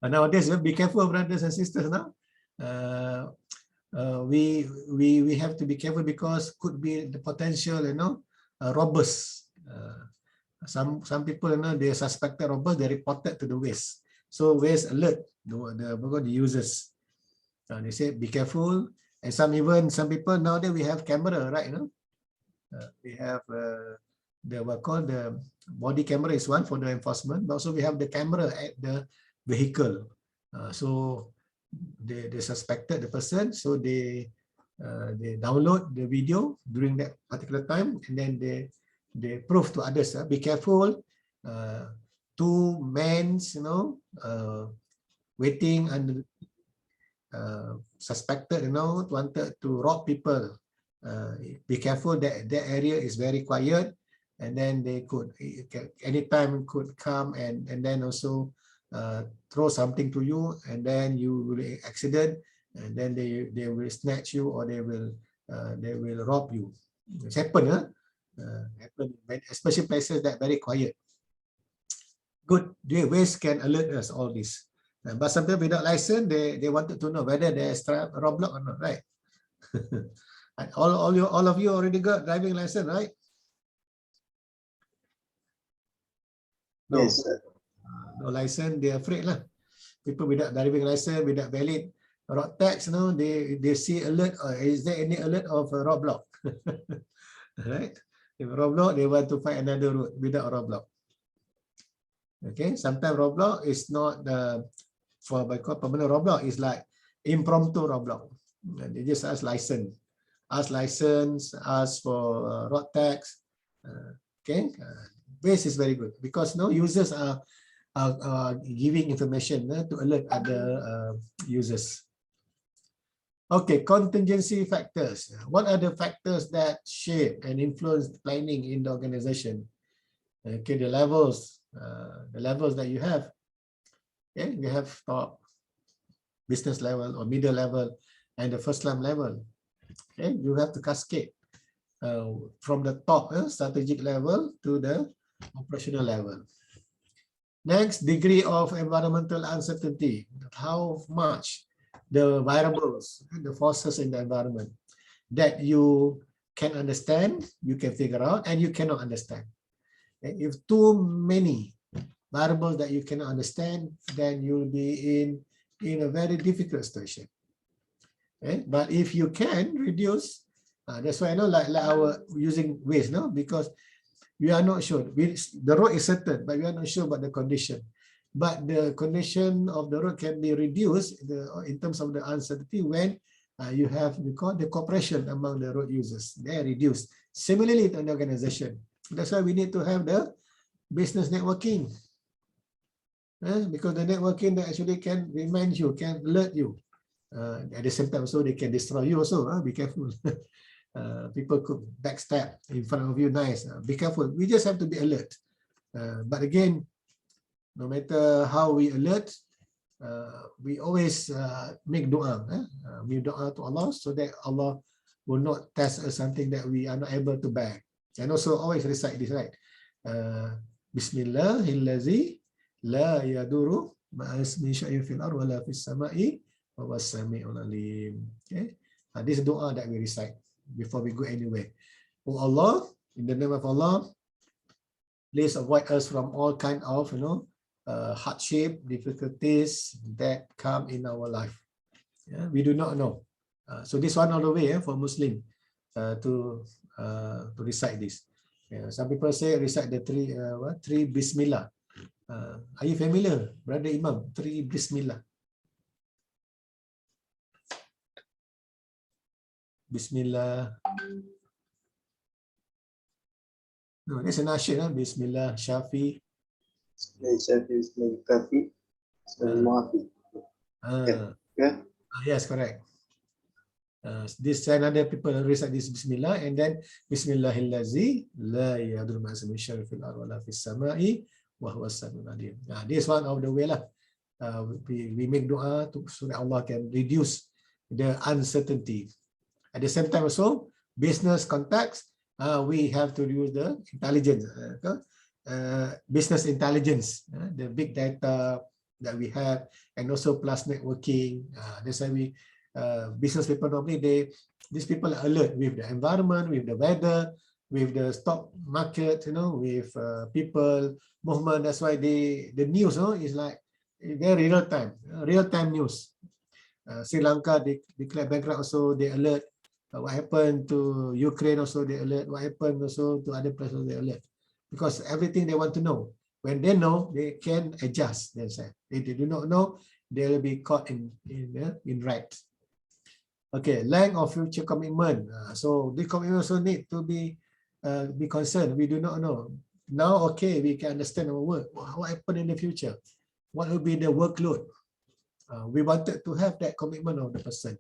Nowadays, be careful, brothers and sisters. Now, we have to be careful because could be the potential, robbers. Some people, they suspected robbers. They reported to the Waze. So Waze alert the users. They say be careful. And some people nowadays we have camera, right? We have the what called the body camera is one for the enforcement, but also we have the camera at the vehicle. So they suspected the person, so they download the video during that particular time, and then they prove to others, be careful. 2 men, waiting and suspected, wanted to rob people. Be careful that area is very quiet, and then they could anytime could come and then also throw something to you, and then you will accident, and then they will snatch you, or they will rob you. It's happened, huh? Happen, especially places that very quiet. Good, ways can alert us all this. But sometimes without license, they wanted to know whether there's roadblock or not, right? And all of you already got driving license, right? No. Yes, sir. No license, they're afraid lah. People without driving license, without valid road tax, they see alert. Is there any alert of a roadblock? Right? If roadblock, they want to find another route without roadblock. Okay, sometimes roadblock is not for permanent roadblock. It's like impromptu roadblock. They just ask license, ask for road tax. Okay, base is very good because users are giving information to alert other users. Okay, contingency factors. What are the factors that shape and influence planning in the organization? Okay, the levels that you have. Okay, we have top, business level or middle level, and the first line level. Okay, you have to cascade from the top strategic level to the operational level. Next, degree of environmental uncertainty. How much the variables, the forces in the environment that you can understand, you can figure out, and you cannot understand. If too many variables that you cannot understand, then you'll be in a very difficult situation. Okay? But if you can reduce, that's why like our using waste, because we are not sure. The road is certain, but we are not sure about the condition. But the condition of the road can be reduced in terms of the uncertainty when you have the cooperation among the road users. They are reduced. Similarly, to an organization. That's why we need to have the business networking. Because the networking that actually can remind you, can alert you. At the same time, also they can destroy you also. Be careful. People could backstab in front of you. Nice. Be careful. We just have to be alert. But again, no matter how we alert, we always make dua. We dua to Allah so that Allah will not test us something that we are not able to bear. And also always recite this, right? Bismillahillazi la yaduru ma'asmi syai'in fil ardi wala fis sama'i wa huwas sami'ul alim. Okay? This dua that we recite before we go anywhere. Oh Allah, in the name of Allah, please avoid us from all kind of hardship, difficulties that come in our life. We do not know. So this one all the way for Muslim to recite this. Some people say recite the three Bismillah. Are you familiar, Brother Imam? Three Bismillah. Bismillah. No, that's a nasyid. Bismillah, Shafi. Yes, correct. This another people recite this Bismillah, and then Bismillahillazi la yadurru ma'asmi syai'in fil ardi wala fis sama'i wa huwas samiul alim. This one of the way lah. We make dua so that Allah can reduce the uncertainty. At the same time also, business context, we have to use the intelligence, business intelligence, the big data that we have, and also plus networking. That's why we business people normally these people are alert with the environment, with the weather, with the stock market, with people movement. That's why the news is like very real time news. Sri Lanka declared bankrupt, also they alert. What happened to Ukraine also they alert. What happened also to other places they alert. Because everything they want to know. When they know, they can adjust themselves. If they do not know, they will be caught in right. Okay, lack of future commitment. So the commitment also need to be concerned. We do not know. Now, okay, we can understand our work. What happened in the future? What will be the workload? We wanted to have that commitment of the person.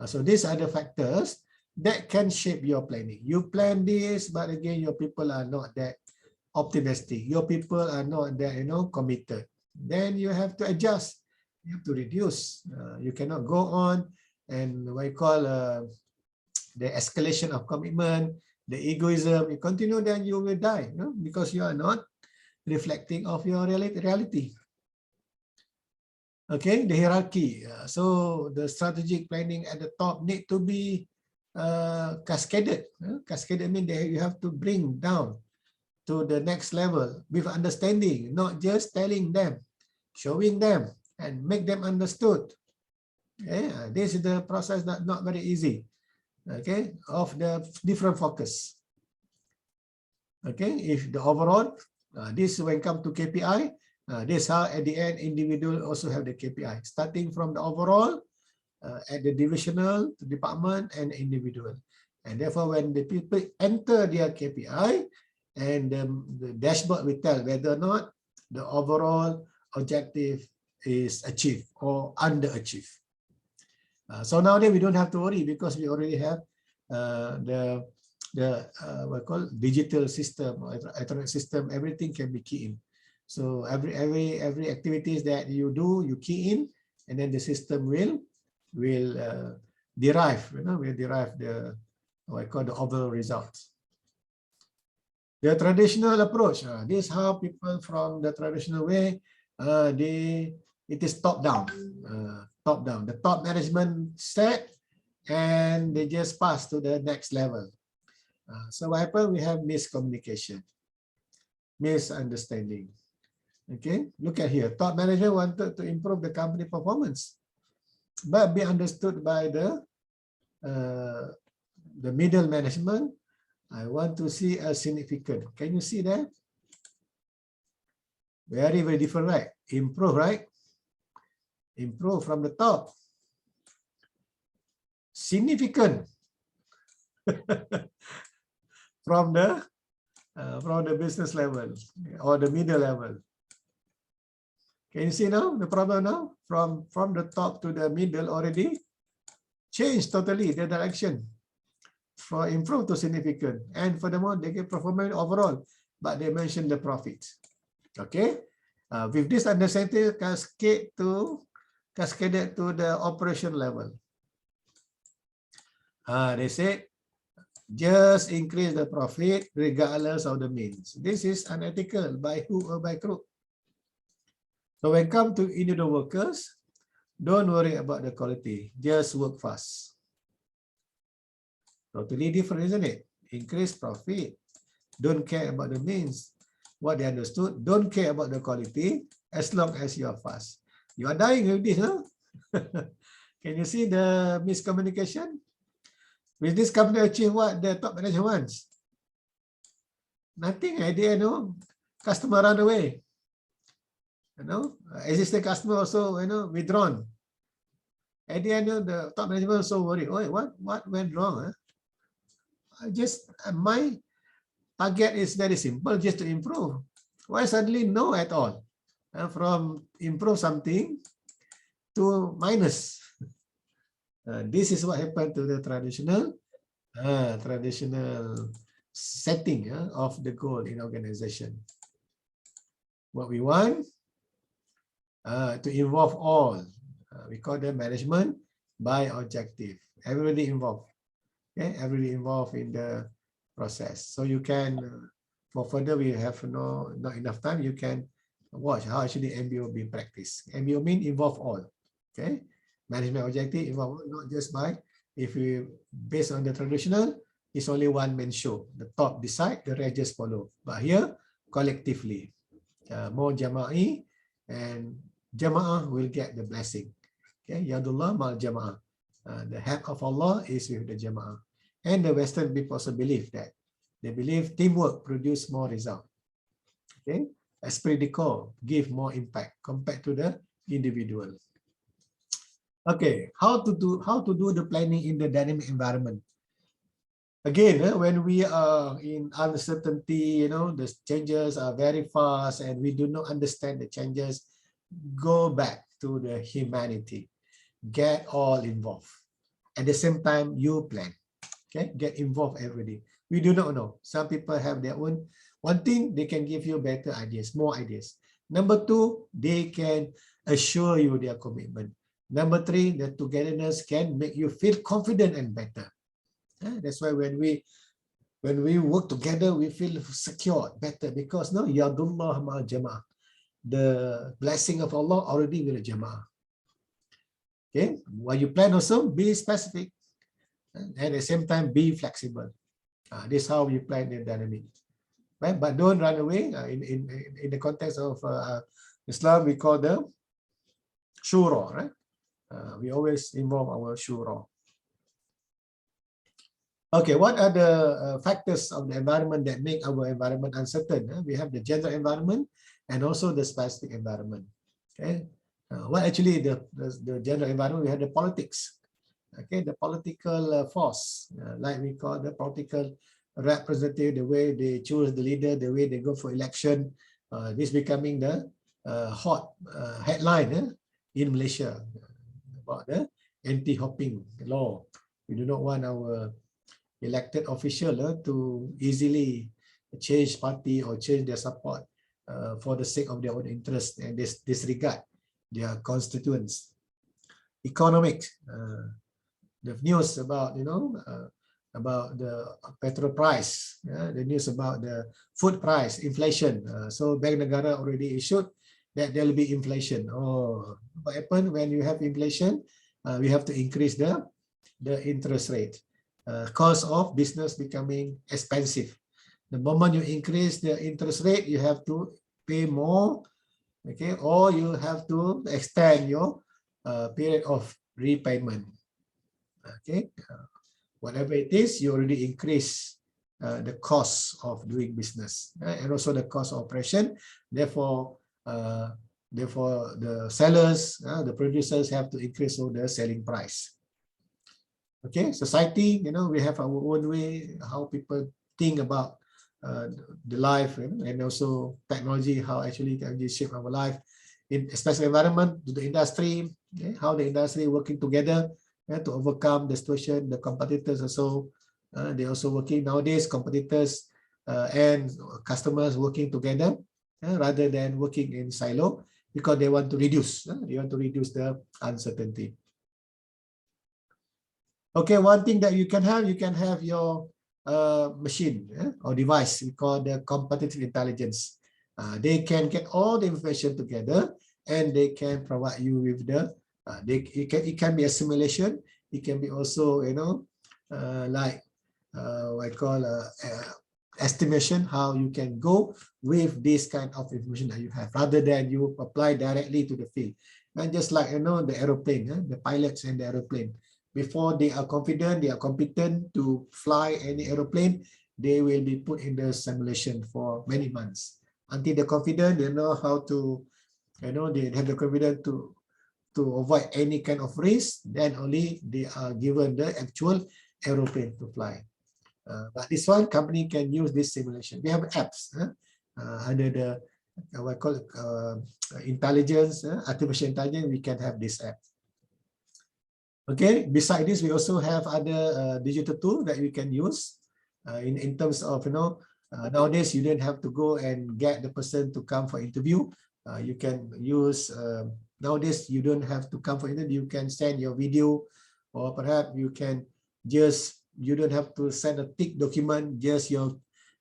So these are the factors that can shape your planning. You plan this, but again, your people are not that optimistic. Your people are not that committed. Then you have to adjust. You have to reduce. You cannot go on and what you call the escalation of commitment, the egoism, you continue, then you will die, because you are not reflecting of your reality. Okay, the hierarchy. So the strategic planning at the top need to be cascaded. Cascaded means that you have to bring down to the next level with understanding, not just telling them, showing them, and make them understood. Yeah, this is the process that not very easy. Okay, of the different focus. Okay, if the overall, this when come to KPI, this how at the end individual also have the KPI, starting from the overall, at the divisional, department, and individual. And therefore, when the people enter their KPI, and the dashboard will tell whether or not the overall objective is achieved or underachieved. So nowadays we don't have to worry because we already have the what we call digital system, electronic system. Everything can be key in. So every activities that you do, you key in, and then the system will derive, will derive the what I call the overall results. The traditional approach, this is how people from the traditional way, it is top down. The top management set, and they just pass to the next level. So what happened? We have miscommunication, misunderstanding. Okay, look at here. Top management wanted to improve the company performance, but be understood by the middle management. I want to see a significant. Can you see that? Very, very different, right? Improve, right? Improve from the top. Significant from the business level or the middle level. Can you see now the problem now? From the top to the middle already changed totally the direction. For improve to significant, and furthermore they get performance overall, but they mention the profit. Okay, with this understanding, cascaded to the operation level. They say just increase the profit regardless of the means. This is unethical by hook or by crook. So when it comes to individual workers, don't worry about the quality, just work fast. Totally different, isn't it? Increase profit. Don't care about the means. What they understood, don't care about the quality as long as you are fast. You are dying with this, huh? Can you see the miscommunication? Will this company achieve what the top manager wants? Nothing. At the end, customer run away. Existing customer also, withdrawn. At the end, the top management also worried. Oh, what went wrong? Huh? My target is very simple, just to improve. Why suddenly no at all? From improve something to minus. This is what happened to the traditional setting of the goal in organization. What we want to involve all. We call them management by objective. Everybody involved. Okay, everybody involved in the process. So you can, for further, we have not enough time. You can watch how actually MBO being practiced. MBO means involve all. Okay, management objective involve not just by, if we based on the traditional, it's only one man show. The top decide, the rest just follow. But here, collectively, more jama'i, and jama'ah will get the blessing. Okay, Yadullah mal jama'ah. The help of Allah is with the jama'ah. And the Western people also believe that. They believe teamwork produce more result. Okay, esprit de corps give more impact compared to the individual. Okay, how to do the planning in the dynamic environment? Again, when we are in uncertainty, the changes are very fast and we do not understand the changes, go back to the humanity. Get all involved. At the same time, you plan. Okay, get involved every day. We do not know. Some people have their own. One thing, they can give you better ideas, more ideas. Number two, they can assure you their commitment. Number 3, the togetherness can make you feel confident and better. That's why when we work together, we feel secure, better, because no, yadullah ma'al jama'ah. The blessing of Allah already with the jama'ah. Okay, while you plan also, be specific, and at the same time, be flexible. This is how you plan the dynamic. Right? But don't run away. In the context of Islam, we call them shura, right? We always involve our shura. Okay, what are the factors of the environment that make our environment uncertain? We have the general environment and also the specific environment. Okay, what actually the general environment? We have the politics. Okay, the political force, like we call the political representative, the way they choose the leader, the way they go for election. This becoming the hot headline in Malaysia about the anti-hopping law. We do not want our elected official to easily change party or change their support for the sake of their own interest and disregard their constituents. Economic, the news about about the petrol price, the news about the food price, inflation. So Bank Negara already issued that there will be inflation. Oh, what happens when you have inflation? We have to increase the interest rate. Cost of business becoming expensive. The moment you increase the interest rate, you have to pay more, okay, or you have to extend your period of repayment. Okay, whatever it is, you already increase the cost of doing business, and also the cost of operation. Therefore, the sellers, the producers have to increase the selling price. Okay, society, we have our own way how people think about the life, and also technology, how actually technology shape our life, in especially environment, to the industry, okay, how the industry working together to overcome the situation. The competitors also, they also working nowadays. Competitors and customers working together rather than working in silo, because they want to reduce. They want to reduce the uncertainty. Okay, one thing that you can have your machine or device we call the competitive intelligence. They can get all the information together and they can provide you with the it can be a simulation. It can be also like what I call estimation, how you can go with this kind of information that you have, rather than you apply directly to the field. And just like the aeroplane, the pilots and the aeroplane, before they are confident, they are competent to fly any aeroplane, they will be put in the simulation for many months until they're confident. They know how to, they have the confidence to avoid any kind of risk. Then only they are given the actual aeroplane to fly. But this one, company can use this simulation. We have apps under the what I call intelligence, artificial intelligence. We can have this app. Okay, beside this, we also have other digital tools that we can use in terms of, nowadays you don't have to go and get the person to come for interview. You can use, nowadays you don't have to come for interview. You can send your video, or perhaps you can just, you don't have to send a thick document, just your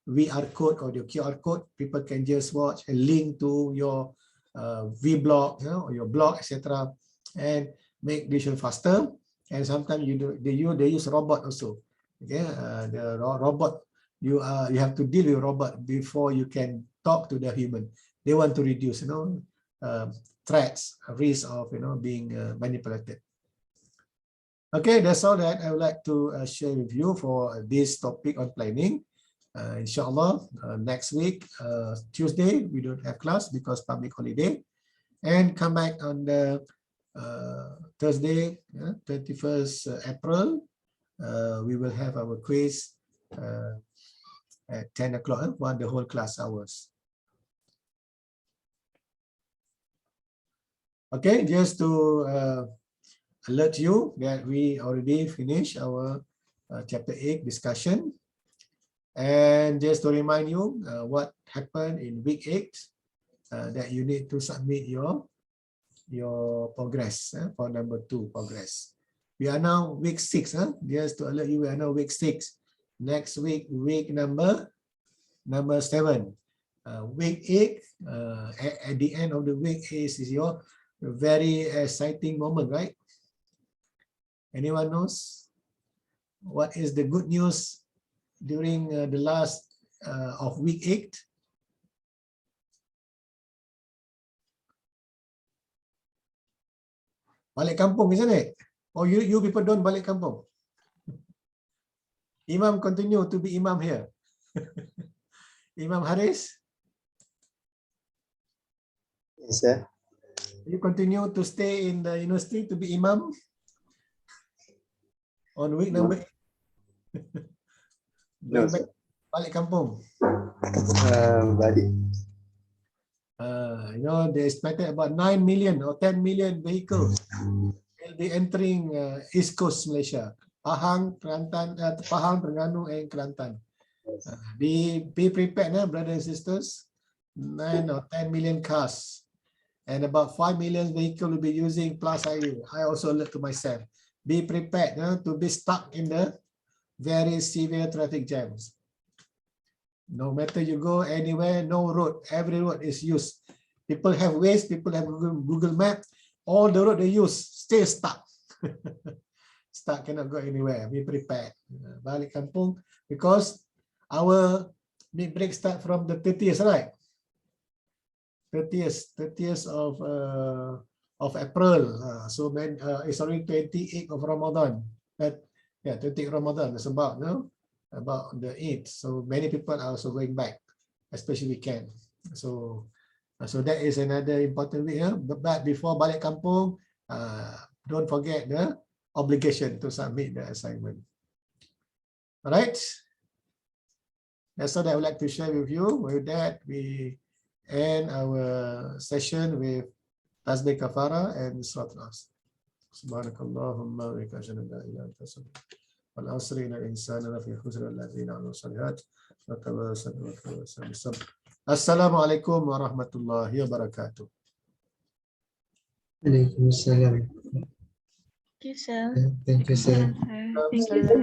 VR code or your QR code. People can just watch a link to your vlog, or your blog, etc., and make decision faster. And sometimes they use robot also. Okay, the robot, you have to deal with robot before you can talk to the human. They want to reduce threats, risk of being manipulated. Okay, that's all that I would like to share with you for this topic on planning. Inshallah, next week, Tuesday, we don't have class because public holiday, and come back on the Thursday, 21st April. We will have our quiz at 10 o'clock, the whole class hours. Okay, just to alert you that we already finished our chapter 8 discussion. And just to remind you what happened in week 8, that you need to submit your your progress for number 2 progress. We are now week 6. Just to alert you, we are now week 6. Next week, week number 7. Week 8, at the end of the week is your very exciting moment, right? Anyone knows what is the good news during the last of week 8? Balik kampung, isn't it? Or you people don't balik kampung? Imam continue to be imam here. Imam Haris, Yes, sir. you continue to stay in the university to be imam on week number 8. No, Going back, sir. balik kampung. Balik. You know, they expected about 9 million or 10 million vehicles will be entering East Coast Malaysia. Pahang, Kelantan, Pahang, Terengganu, and Kelantan. Be prepared, brothers and sisters. 9 or 10 million cars and about 5 million vehicles will be using Plus Highway. I also alert to myself. Be prepared to be stuck in the very severe traffic jams. No matter you go anywhere, no road, every road is used. People have Waze, people have Google Map, all the road they use, stay stuck. Stuck, cannot go anywhere. Be prepared. Balik kampung, because our mid break start from the 30th, right? 30th of April. So it's already 28th of Ramadan. Yeah, 28th Ramadan. That's about about the 8th. So many people are also going back, especially weekend. So that is another important week. But before balik kampung, don't forget the obligation to submit the assignment. All right. That's all that I would like to share with you. With that, we end our session with Tasbih Kafara and Surat Al-Asr. Subhanakallahumma wa bihamdika asyhadu an la ilaha illa anta astaghfiruka wal asri innal insana lafi khusr allazina amanu salihat wa tawasaw bis sabr. Assalamualaikum warahmatullahi wabarakatuh. Waalaikumsalam. Okay, sir. Thank you, sir. Thank you, sir.